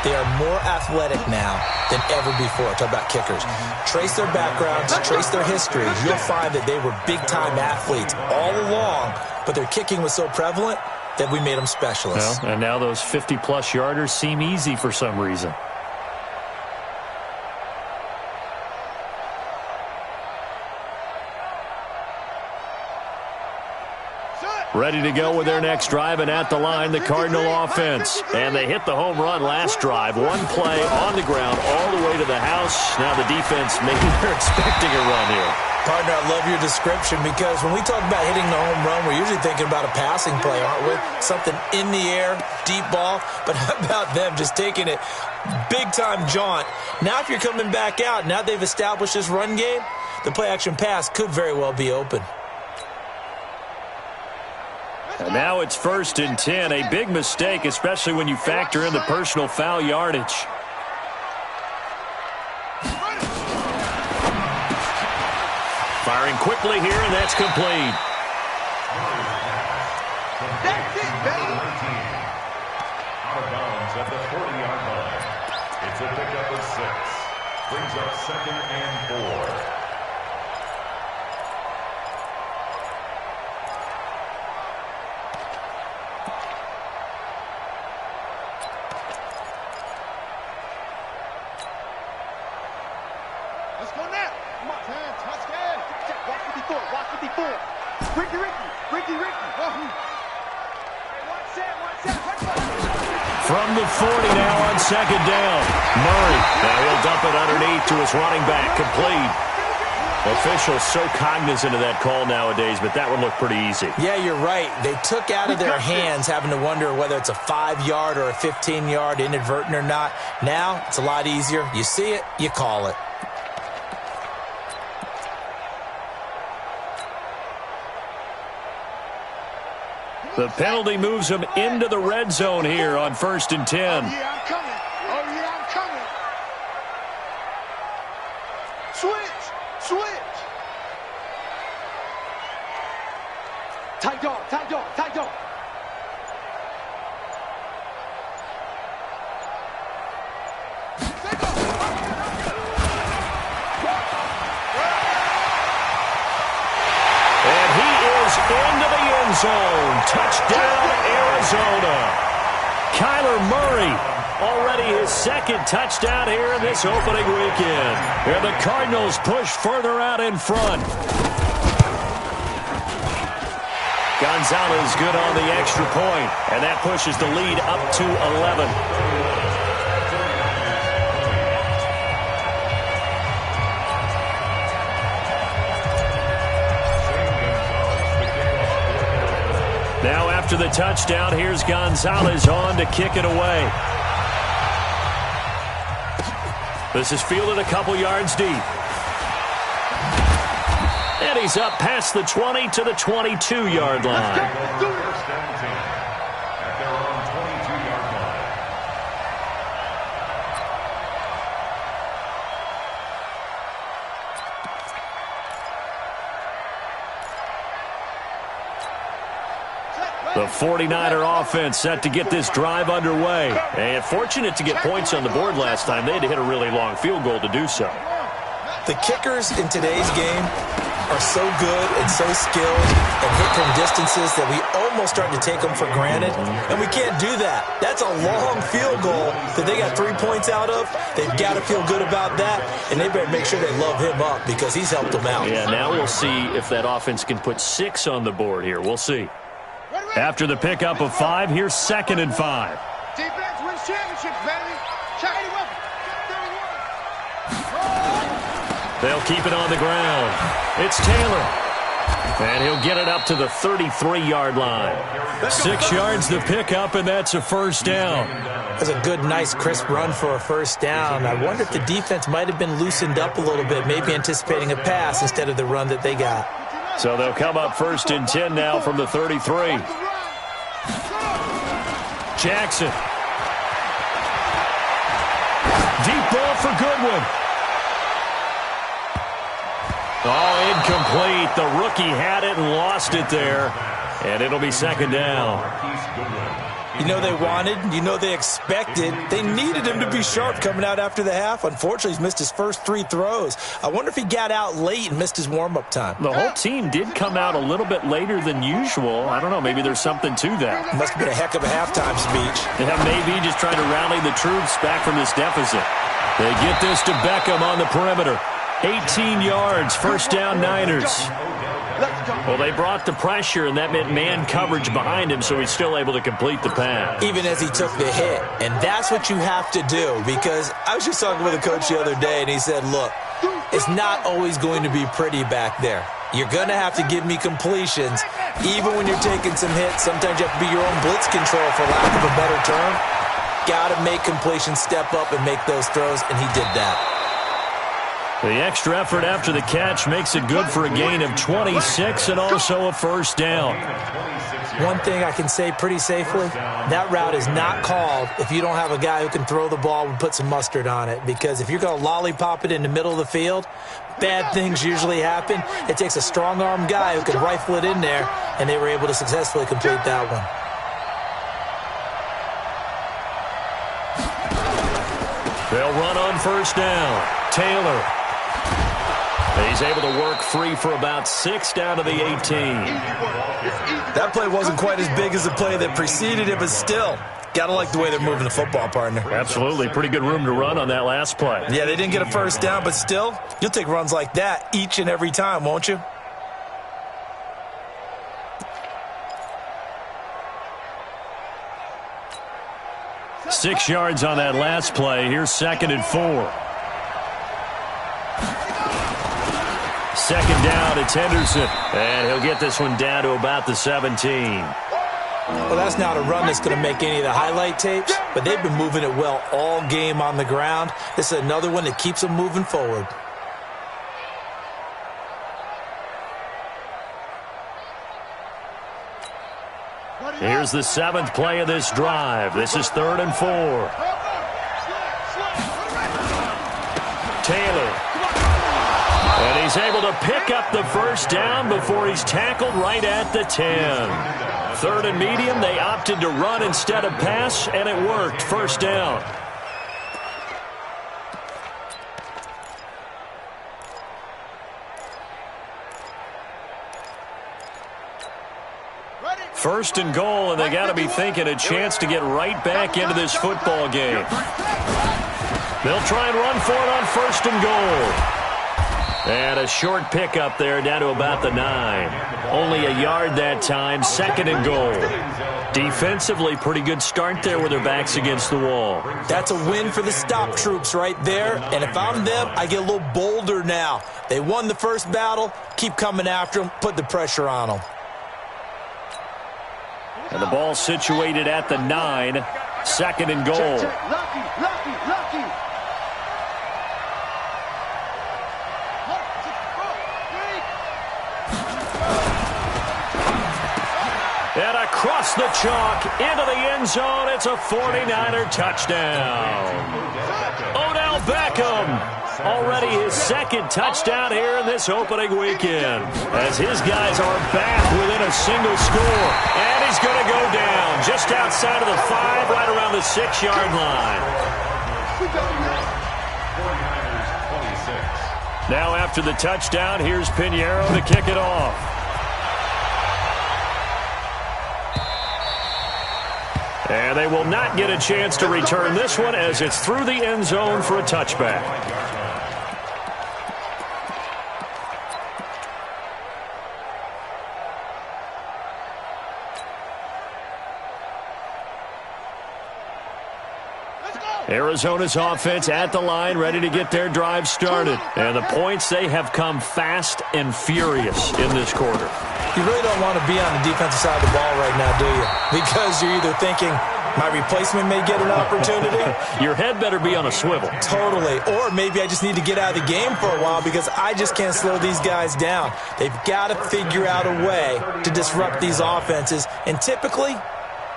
They are more athletic now than ever before. Talk about kickers. Trace their backgrounds, trace their history. You'll find that they were big-time athletes all along, but their kicking was so prevalent that we made them specialists. Well, and now those 50-plus yarders seem easy for some reason. Ready to go with their next drive, and at the line, the Cardinal offense. And they hit the home run last drive. One play on the ground all the way to the house. Now the defense, maybe they're expecting a run here. Partner, I love your description because when we talk about hitting the home run, we're usually thinking about a passing play, aren't we? Something in the air, deep ball. But how about them just taking it big-time jaunt? Now if you're coming back out, now they've established this run game, the play-action pass could very well be open. And now it's 1st and 10. A big mistake, especially when you factor in the personal foul yardage. Firing quickly here, and that's complete. That's it, baby. Out of bounds at the 40-yard line. It's a pickup of 6. Brings up 2nd and 4. Let's go now. Come on, man. Touchdown. Check. Watch 54. Watch 54. Ricky. Wahoo. Watch that. From the 40 now on 2nd down. Murray. Now he'll dump it underneath to his running back. Complete. Officials so cognizant of that call nowadays, but that would look pretty easy. Yeah, you're right. They took out of their hands having to wonder whether it's a 5-yard or a 15-yard, inadvertent or not. Now it's a lot easier. You see it, you call it. The penalty moves him into the red zone here on 1st and 10. Oh, yeah, I'm coming. Switch. Tight dog. And he is into the end zone. Touchdown, Arizona. Kyler Murray, already his 2nd touchdown here in this opening weekend. And the Cardinals push further out in front. Gonzalez good on the extra point, and that pushes the lead up to 11. Now after the touchdown, here's Gonzalez on to kick it away. This is fielded a couple yards deep. And he's up past the 20 to the 22-yard line. First and 10 at their own 22-yard line. The 49er offense set to get this drive underway. And fortunate to get points on the board last time. They had to hit a really long field goal to do so. The kickers in today's game are so good and so skilled and hit from distances that we almost start to take them for granted. And we can't do that. That's a long field goal that they got 3 points out of. They've got to feel good about that, and they better make sure they love him up because he's helped them out. Yeah, now we'll see if that offense can put 6 on the board here. We'll see. After the pickup of 5, here's 2nd and 5. Defense wins championships, baby. Check it out. They'll keep it on the ground. It's Taylor. And he'll get it up to the 33-yard line. 6 yards the pickup, and that's a first down. That's a good, nice, crisp run for a first down. I wonder if the defense might have been loosened up a little bit, maybe anticipating a pass instead of the run that they got. So they'll come up 1st and 10 now from the 33. Jackson. Deep ball for Goodwin. Oh, incomplete. The rookie had it and lost it there. And it'll be 2nd down. You know they wanted, you know they expected. They needed him to be sharp coming out after the half. Unfortunately, he's missed his first 3 throws. I wonder if he got out late and missed his warm-up time. The whole team did come out a little bit later than usual. I don't know, maybe there's something to that. Must have been a heck of a halftime speech. Yeah, maybe just trying to rally the troops back from this deficit. They get this to Beckham on the perimeter. 18 yards, first down Niners. Well, they brought the pressure, and that meant man coverage behind him, so he's still able to complete the pass. Even as he took the hit. And that's what you have to do, because I was just talking with a coach the other day, and he said, look, it's not always going to be pretty back there. You're going to have to give me completions. Even when you're taking some hits, sometimes you have to be your own blitz control, for lack of a better term. Got to make completions, step up, and make those throws, and he did that. The extra effort after the catch makes it good for a gain of 26 and also a first down. One thing I can say pretty safely, that route is not called if you don't have a guy who can throw the ball and put some mustard on it. Because if you're going to lollipop it in the middle of the field, bad things usually happen. It takes a strong-arm guy who can rifle it in there, and they were able to successfully complete that one. They'll run on first down. Taylor. He's able to work free for about 6 down to the 18. That play wasn't quite as big as the play that preceded it, but still, got to like the way they're moving the football, partner. Absolutely. Pretty good room to run on that last play. Yeah, they didn't get a first down, but still, you'll take runs like that each and every time, won't you? Six yards on that last play. Here's 2nd and 4. Second down, it's Henderson. And he'll get this one down to about the 17. Well, that's not a run that's going to make any of the highlight tapes, but they've been moving it well all game on the ground. This is another one that keeps them moving forward. Here's the 7th play of this drive. This is 3rd and 4. Taylor. And he's able to pick up the first down before he's tackled right at the 10. 3rd and medium, they opted to run instead of pass, and it worked. First down. First and goal, and they got to be thinking a chance to get right back into this football game. They'll try and run for it on 1st and goal. And a short pickup there down to about the 9. Only a yard that time, 2nd and goal. Defensively, pretty good start there with their backs against the wall. That's a win for the stop troops right there. And if I'm them, I get a little bolder now. They won the first battle. Keep coming after them. Put the pressure on them. And the ball situated at the 9. 2nd and goal. Lucky. across the chalk into the end zone. It's a 49er touchdown. Odell Beckham. Already his second touchdown here in this opening weekend, as his guys are back within a single score. And he's going to go down just outside of the 5, right around the 6-yard line. Now after the touchdown, here's Pinheiro to kick it off. And they will not get a chance to return this one, as it's through the end zone for a touchback. Arizona's offense at the line, ready to get their drive started. And the points, they have come fast and furious in this quarter. You really don't want to be on the defensive side of the ball right now, do you? Because you're either thinking, my replacement may get an opportunity. Your head better be on a swivel. Totally. Or maybe I just need to get out of the game for a while because I just can't slow these guys down. They've got to figure out a way to disrupt these offenses. And typically,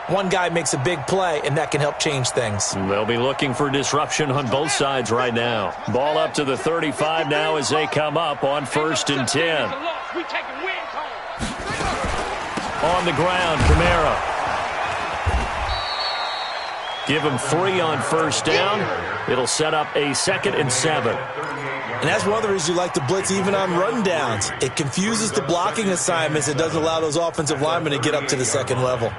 one guy makes a big play, and that can help change things. They'll be looking for disruption on both sides right now. Ball up to the 35 now as they come up on 1st and 10. On the ground, Kamara. Give him 3 on 1st down. It'll set up a 2nd and 7. And that's one of the reasons you like to blitz even on rundowns. It confuses the blocking assignments. It doesn't allow those offensive linemen to get up to the 2nd level.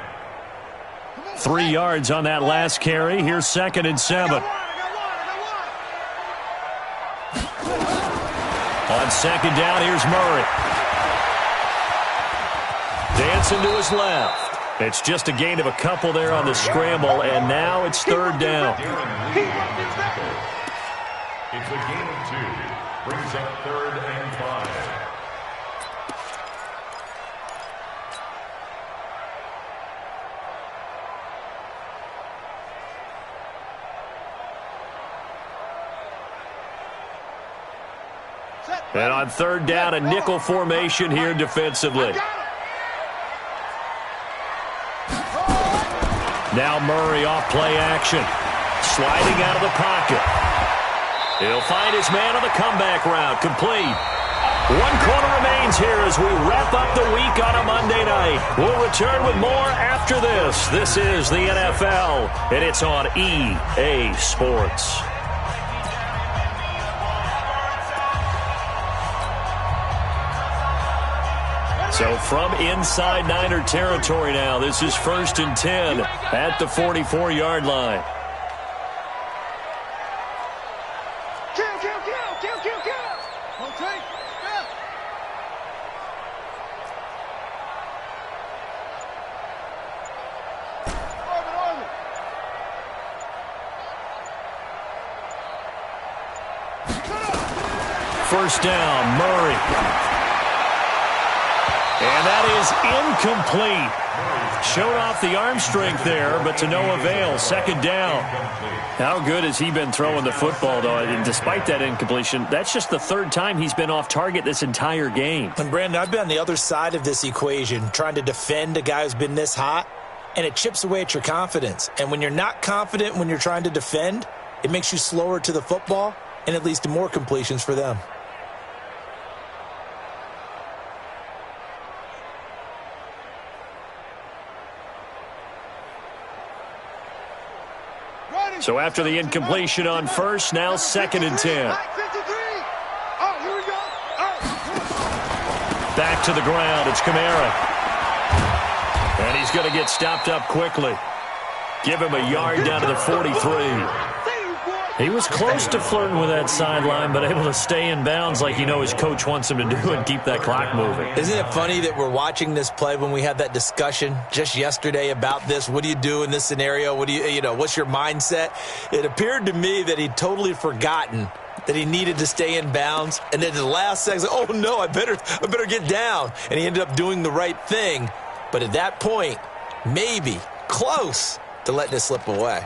3 yards on that last carry. Here's 2nd and 7. On 2nd down, here's Murray. Dancing to his left. It's just a gain of a couple there on the scramble, and now it's 3rd down. It's a gain of 2. Brings up 3rd and 5. And on 3rd down, a nickel formation here defensively. Now Murray off play action. Sliding out of the pocket. He'll find his man on the comeback route. Complete. 1 quarter remains here as we wrap up the week on a Monday night. We'll return with more after this. This is the NFL, and it's on EA Sports. So from inside Niner territory now, this is 1st and 10 at the 44-yard line. First down, Murray. And that is incomplete. Showed off the arm strength there, but to no avail. 2nd down. How good has he been throwing the football, though? And despite that incompletion, that's just the 3rd time he's been off target this entire game. And, Brandon, I've been on the other side of this equation, trying to defend a guy who's been this hot, and it chips away at your confidence. And when you're not confident when you're trying to defend, it makes you slower to the football, and it leads to more completions for them. So after the incompletion on 1st, now 2nd and 10. Back to the ground, it's Kamara. And he's going to get stopped up quickly. Give him a yard down to the 43. He was close to flirting with that sideline, but able to stay in bounds like his coach wants him to do and keep that clock moving. Isn't it funny that we're watching this play when we had that discussion just yesterday about this? What do you do in this scenario? What do what's your mindset? It appeared to me that he'd totally forgotten that he needed to stay in bounds, and then the last second, oh no, I better get down. And he ended up doing the right thing. But at that point, maybe close to letting it slip away.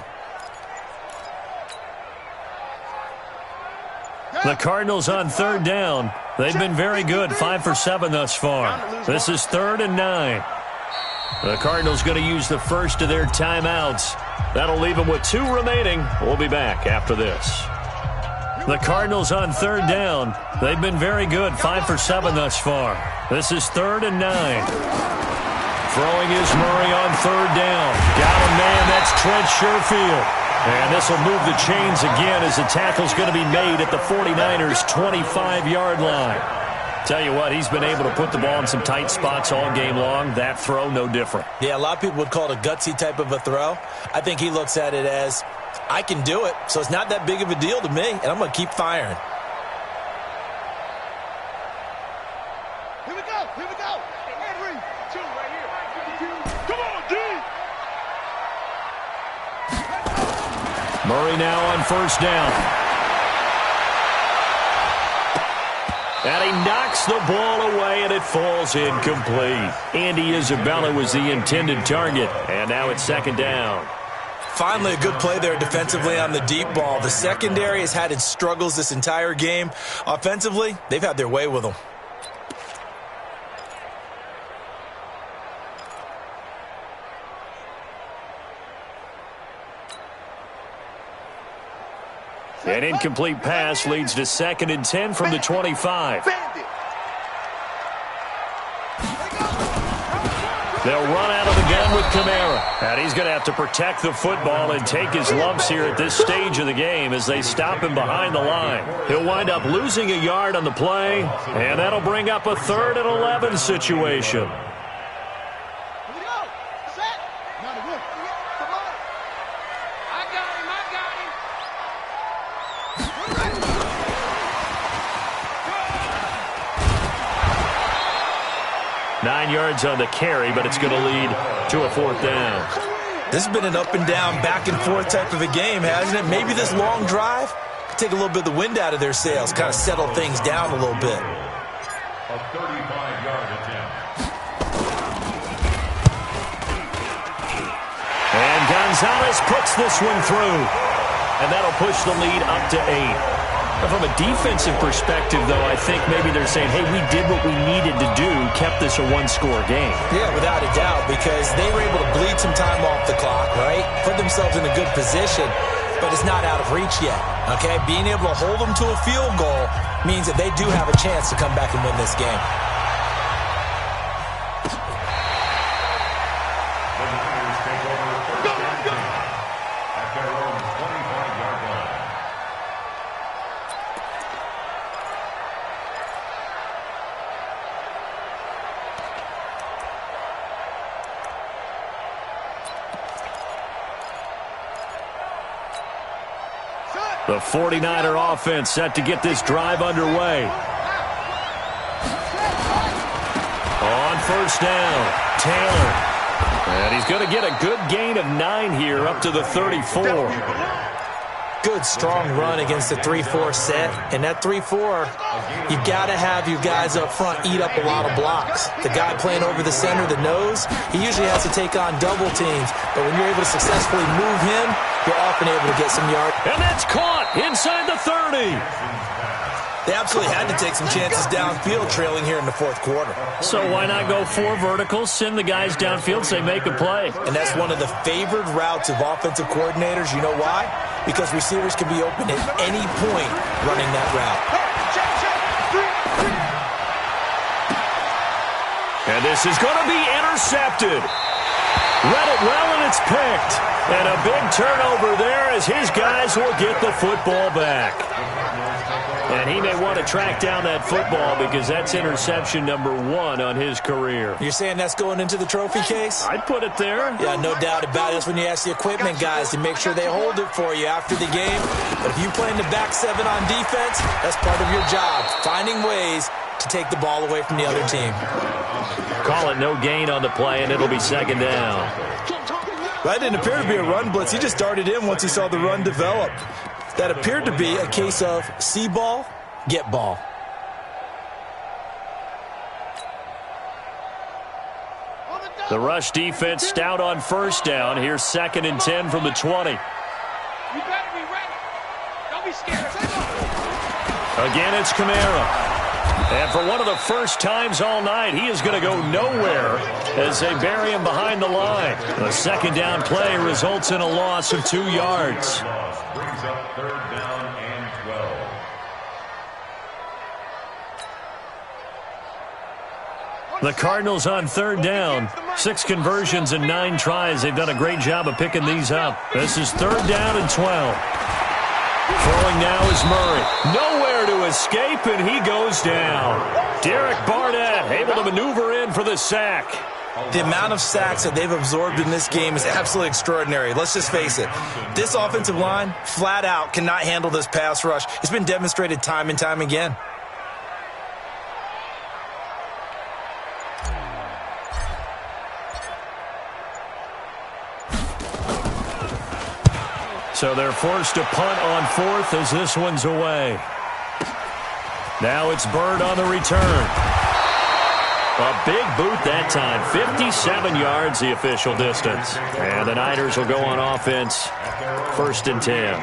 The Cardinals on 3rd down. They've been very good, 5 for 7 thus far. This is 3rd and 9. The Cardinals going to use the first of their timeouts. That'll leave them with 2 remaining. We'll be back after this. The Cardinals on 3rd down. They've been very good, 5 for 7 thus far. This is 3rd and 9. Throwing is Murray on 3rd down. Got a man, that's Trent Sherfield. And this will move the chains again as the tackle's going to be made at the 49ers' 25-yard line. Tell you what, he's been able to put the ball in some tight spots all game long. That throw, no different. Yeah, a lot of people would call it a gutsy type of a throw. I think he looks at it as, I can do it, so it's not that big of a deal to me, and I'm going to keep firing. Here we go. Henry, 2 right here. Come on, D. Murray now on 1st down. And he knocks the ball away, and it falls incomplete. Andy Isabella was the intended target, and now it's 2nd down. Finally, a good play there defensively on the deep ball. The secondary has had its struggles this entire game. Offensively, they've had their way with them. An incomplete pass leads to 2nd and 10 from the 25. They'll run out of the gun with Kamara. And he's going to have to protect the football and take his lumps here at this stage of the game as they stop him behind the line. He'll wind up losing a yard on the play, and that'll bring up a 3rd and 11 situation. I got him. 9 yards on the carry, but it's going to lead to a 4th down. This has been an up and down, back and forth type of a game, hasn't it? Maybe this long drive could take a little bit of the wind out of their sails, kind of settle things down a little bit. A 35-yard attempt. And Gonzalez puts this one through. And that'll push the lead up to 8. From a defensive perspective, though, I think maybe they're saying, hey, we did what we needed to do, kept this a 1-score game. Yeah, without a doubt, because they were able to bleed some time off the clock, right? Put themselves in a good position, but it's not out of reach yet, okay? Being able to hold them to a field goal means that they do have a chance to come back and win this game. The Niners take over 1st and 10 at their own 25-yard line. The 49er offense set to get this drive underway. On 1st down, Taylor. And he's going to get a good gain of 9 here up to the 34. Good, strong run against the 3-4 set. And that 3-4, you've got to have your guys up front eat up a lot of blocks. The guy playing over the center, the nose, he usually has to take on double teams. But when you're able to successfully move him, you're often able to get some yards. And that's caught inside the 30. They absolutely had to take some chances downfield trailing here in the 4th quarter. So why not go 4 verticals, send the guys downfield, say make a play. And that's one of the favored routes of offensive coordinators. You know why? Because receivers can be open at any point running that route. And this is going to be intercepted. Read it well, and it's picked. And a big turnover there as his guys will get the football back. And he may want to track down that football because that's interception number 1 on his career. You're saying that's going into the trophy case? I'd put it there. Yeah, no doubt about it. That's when you ask the equipment guys to make sure they hold it for you after the game. But if you play in the back 7 on defense, that's part of your job, finding ways to take the ball away from the other team. Call it no gain on the play, and it'll be 2nd down. That didn't appear to be a run blitz. He just darted in once he saw the run develop. That appeared to be a case of see ball, get ball. The rush defense stout on 1st down. Here's 2nd and 10 from the 20. You better be ready. Don't be scared. Again, it's Kamara. And for one of the first times all night, he is going to go nowhere as they bury him behind the line. A second down play results in a loss of 2 yards. Brings up third down and 12. The Cardinals on third down. 6 conversions and 9 tries. They've done a great job of picking these up. This is third down and 12. Throwing now is Murray. Nowhere to escape, and he goes down. Derek Barnett able to maneuver in for the sack. The amount of sacks that they've absorbed in this game is absolutely extraordinary. Let's just face it. This offensive line, flat out, cannot handle this pass rush. It's been demonstrated time and time again. So they're forced to punt on fourth as this one's away. Now it's Bird on the return. A big boot that time. 57 yards the official distance. And the Niners will go on offense. First and 10.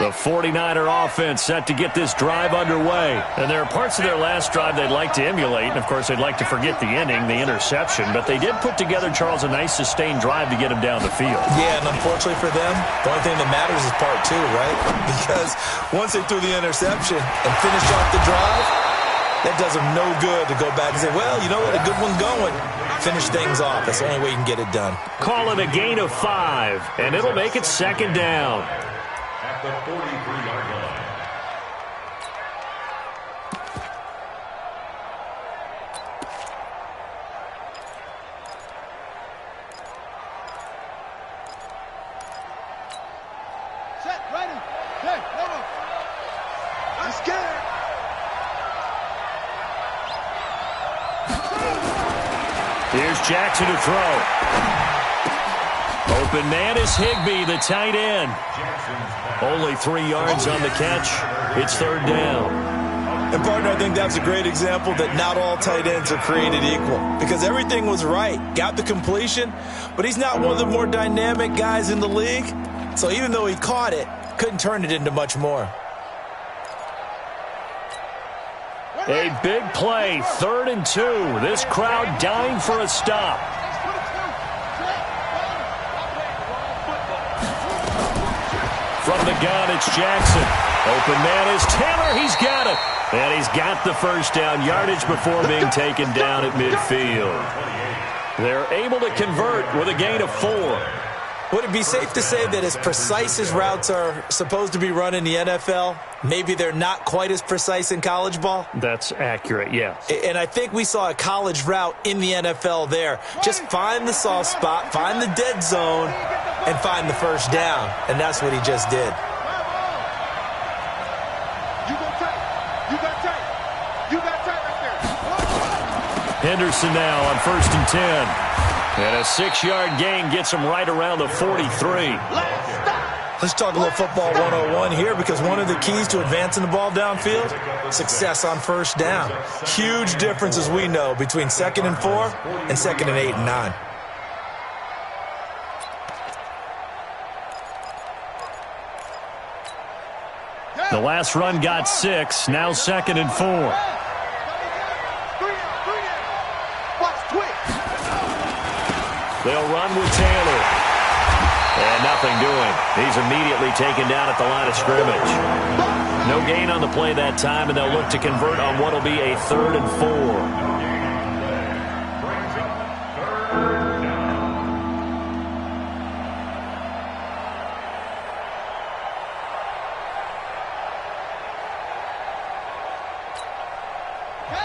The 49er offense set to get this drive underway. And there are parts of their last drive they'd like to emulate. And, of course, they'd like to forget the inning, the interception. But they did put together, Charles, a nice sustained drive to get him down the field. Yeah, and unfortunately for them, the only thing that matters is part 2, right? Because once they threw the interception and finished off the drive, that does them no good to go back and say, well, you know what, a good one going. Finish things off. That's the only way you can get it done. Call it a gain of 5, and it'll make it second down. At the 43-yard line. Set, ready. Hey, hold on. I'm scared. Here's Jackson to throw. Open man is Higbee, the tight end. Only 3 yards on the catch. It's third down. And, partner, I think that's a great example that not all tight ends are created equal. Because everything was right. Got the completion, but he's not one of the more dynamic guys in the league. So even though he caught it, couldn't turn it into much more. A big play, 3rd and 2. This crowd dying for a stop. From the gun, it's Jackson. Open man is Taylor. He's got it. And he's got the first down, yardage before being taken down at midfield. They're able to convert with a gain of 4. Would it be safe to say that as precise as routes are supposed to be run in the NFL, maybe they're not quite as precise in college ball? That's accurate, yes. And I think we saw a college route in the NFL there. Just find the soft spot, find the dead zone, and find the first down. And that's what he just did. You got tight. You got tight. You got tight right there. Henderson now on 1st and 10. And a 6-yard gain gets him right around the 43. Let's talk a little football 101 here, because one of the keys to advancing the ball downfield, success on first down. Huge difference, as we know, between 2nd and 4 and 2nd and 8 and 9. The last run got 6, now 2nd and 4. They'll run with Taylor. And nothing doing. He's immediately taken down at the line of scrimmage. No gain on the play that time, and they'll look to convert on what will be a 3rd and 4.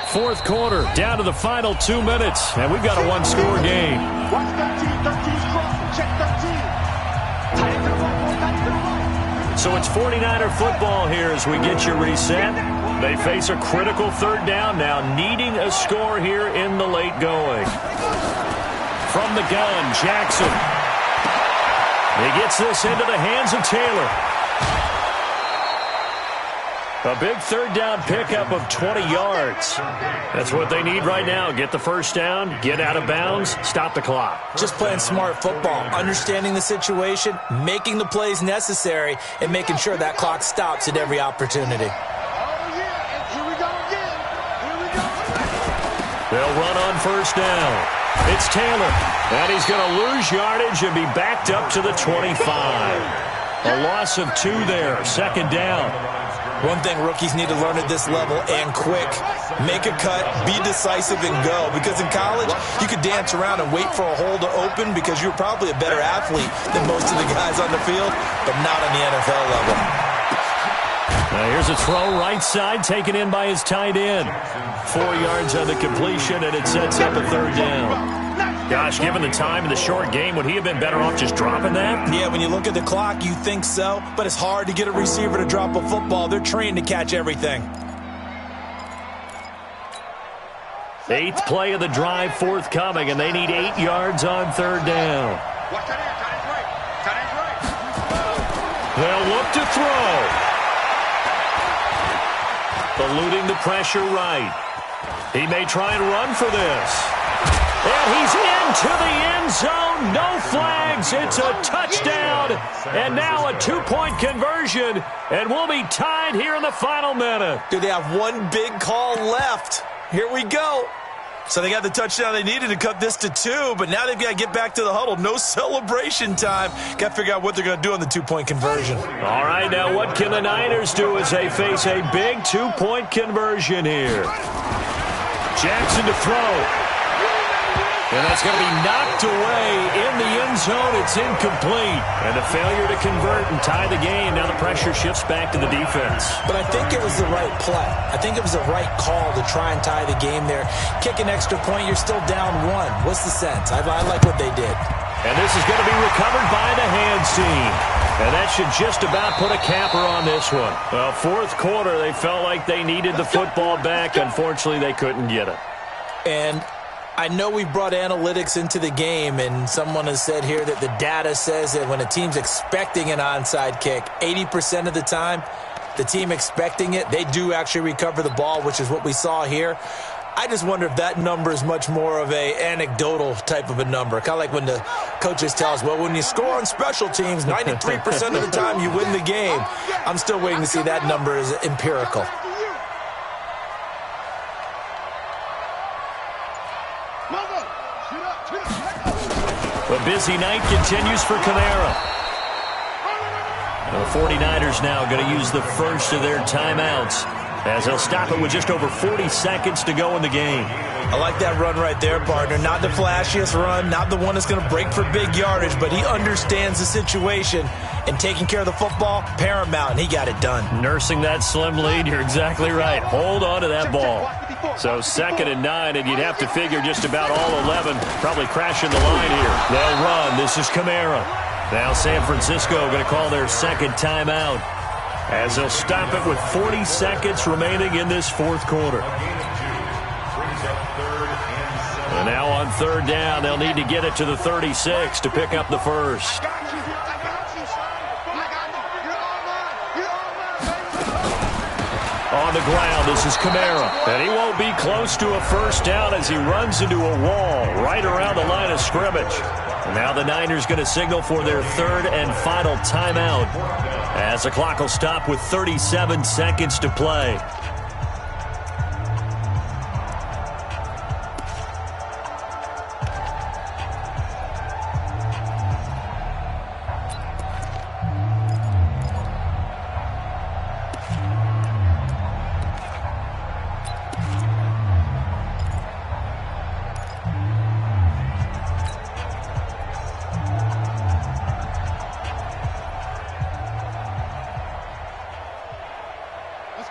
Fourth quarter, down to the final 2 minutes, and we've got a one-score game. Watch 13. 13's crossing. Check 13. Tight end to the right. Tight end to the right. So it's 49er football here as we get you reset. They face a critical 3rd down now, needing a score here in the late going. From the gun, Jackson. He gets this into the hands of Taylor. A big third down pickup of 20 yards. That's what they need right now. Get the first down, get out of bounds, stop the clock. Just playing smart football, understanding the situation, making the plays necessary, and making sure that clock stops at every opportunity. They'll run on first down. It's Taylor, and he's going to lose yardage and be backed up to the 25. A loss of 2 there, second down. One thing rookies need to learn at this level, and quick, make a cut, be decisive, and go. Because in college, you could dance around and wait for a hole to open because you're probably a better athlete than most of the guys on the field, but not on the NFL level. Now here's a throw right side, taken in by his tight end. 4 yards on the completion, and it sets up a third down. Gosh, given the time in the short game, would he have been better off just dropping that? Yeah, when you look at the clock, you think so, but it's hard to get a receiver to drop a football. They're trained to catch everything. 8th play of the drive forthcoming, and they need 8 yards on third down. They'll look to throw. Eluding the pressure right. He may try and run for this. And he's into the end zone. No flags. It's a touchdown. And now a 2-point conversion. And we'll be tied here in the final minute. Do they have one big call left? Here we go. So they got the touchdown they needed to cut this to 2, but now they've got to get back to the huddle. No celebration time. Got to figure out what they're going to do on the 2-point conversion. All right, now what can the Niners do as they face a big 2-point conversion here? Jackson to throw. And that's going to be knocked away in the end zone. It's incomplete. And a failure to convert and tie the game. Now the pressure shifts back to the defense. But I think it was the right play. I think it was the right call to try and tie the game there. Kick an extra point, you're still down 1. What's the sense? I like what they did. And this is going to be recovered by the hands team. And that should just about put a capper on this one. Well, fourth quarter, they felt like they needed the football back. Unfortunately, they couldn't get it. And I know we brought analytics into the game, and someone has said here that the data says that when a team's expecting an onside kick, 80% of the time, the team expecting it, they do actually recover the ball, which is what we saw here. I just wonder if that number is much more of a anecdotal type of a number. Kind of like when the coaches tell us, well, when you score on special teams, 93% of the time you win the game. I'm still waiting to see that number is empirical. A busy night continues for Kamara. The 49ers now going to use the first of their timeouts as they'll stop it with just over 40 seconds to go in the game. I like that run right there, partner. Not the flashiest run, not the one that's going to break for big yardage, but he understands the situation, and taking care of the football, paramount, and he got it done. Nursing that slim lead, you're exactly right. Hold on to that ball. So 2nd and 9, and you'd have to figure just about all 11 probably crashing the line here. They'll run. This is Kamara. Now San Francisco going to call their second timeout as they'll stop it with 40 seconds remaining in this fourth quarter. And now on third down, they'll need to get it to the 36 to pick up the first. On the ground, this is Kamara. And he won't be close to a first down as he runs into a wall right around the line of scrimmage. And now the Niners going to signal for their third and final timeout as the clock will stop with 37 seconds to play.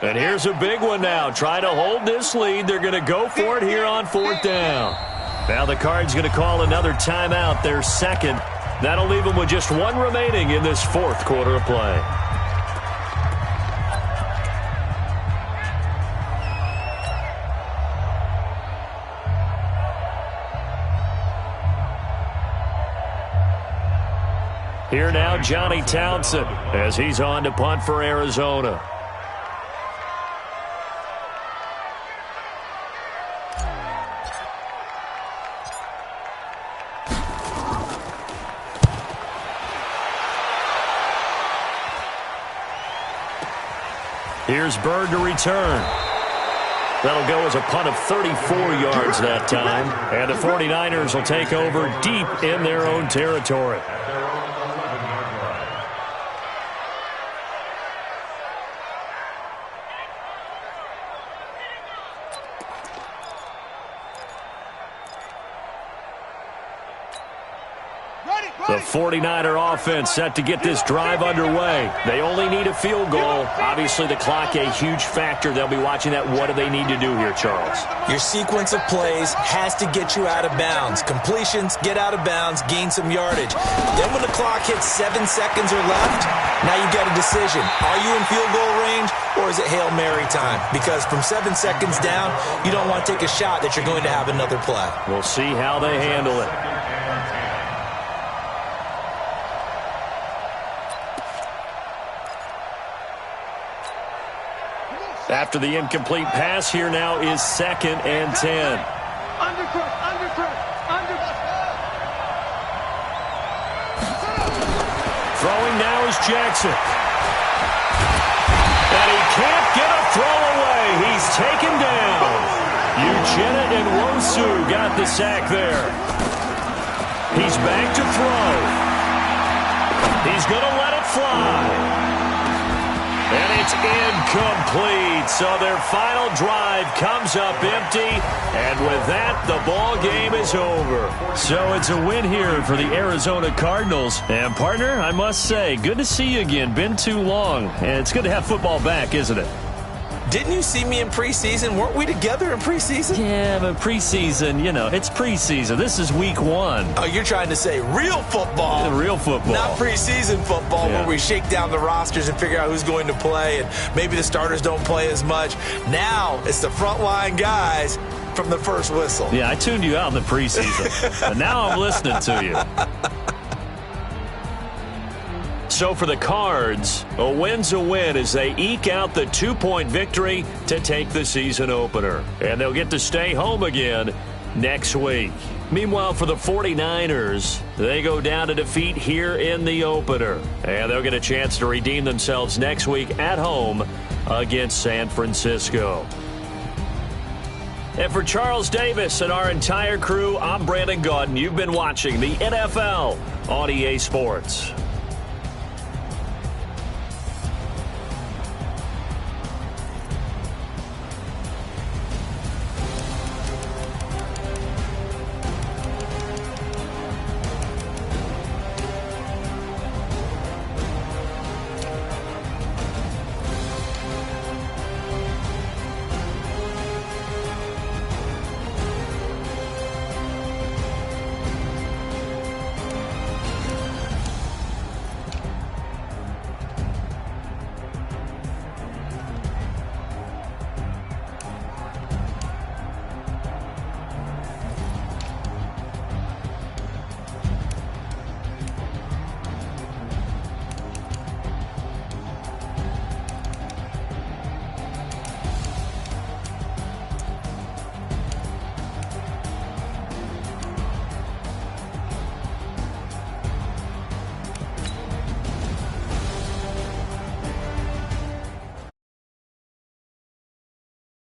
And here's a big one now. Trying to hold this lead. They're going to go for it here on fourth down. Now the Cards going to call another timeout, their second. That'll leave them with just one remaining in this fourth quarter of play. Here now, Johnny Townsend, as he's on to punt for Arizona. Here's Bird to return. That'll go as a punt of 34 yards that time. And the 49ers will take over deep in their own territory. The 49er offense set to get this drive underway. They only need a field goal. Obviously, the clock a huge factor. They'll be watching that. What do they need to do here, Charles? Your sequence of plays has to get you out of bounds. Completions, get out of bounds, gain some yardage. Then when the clock hits 7 seconds or left, now you've got a decision. Are you in field goal range or is it Hail Mary time? Because from 7 seconds down, you don't want to take a shot that you're going to have another play. We'll see how they handle it. After the incomplete pass, here now is 2nd and 10. Throwing now is Jackson. And he can't get a throw away. He's taken down. Uchenna and Wosu got the sack there. He's back to throw. He's going to let it fly. And it's incomplete. So their final drive comes up empty. And with that, the ball game is over. So it's a win here for the Arizona Cardinals. And, partner, I must say, good to see you again. Been too long. And it's good to have football back, isn't it? Didn't you see me in preseason? Weren't we together in preseason? Yeah, but preseason, you know, it's preseason. This is week 1. Oh, you're trying to say real football. Real football. Not preseason football where we shake down the rosters and figure out who's going to play, and maybe the starters don't play as much. Now it's the frontline guys from the first whistle. Yeah, I tuned you out in the preseason. But now I'm listening to you. So for the Cards, a win's a win as they eke out the 2-point victory to take the season opener. And they'll get to stay home again next week. Meanwhile, for the 49ers, they go down to defeat here in the opener. And they'll get a chance to redeem themselves next week at home against San Francisco. And for Charles Davis and our entire crew, I'm Brandon Gaudin. You've been watching the NFL on EA Sports.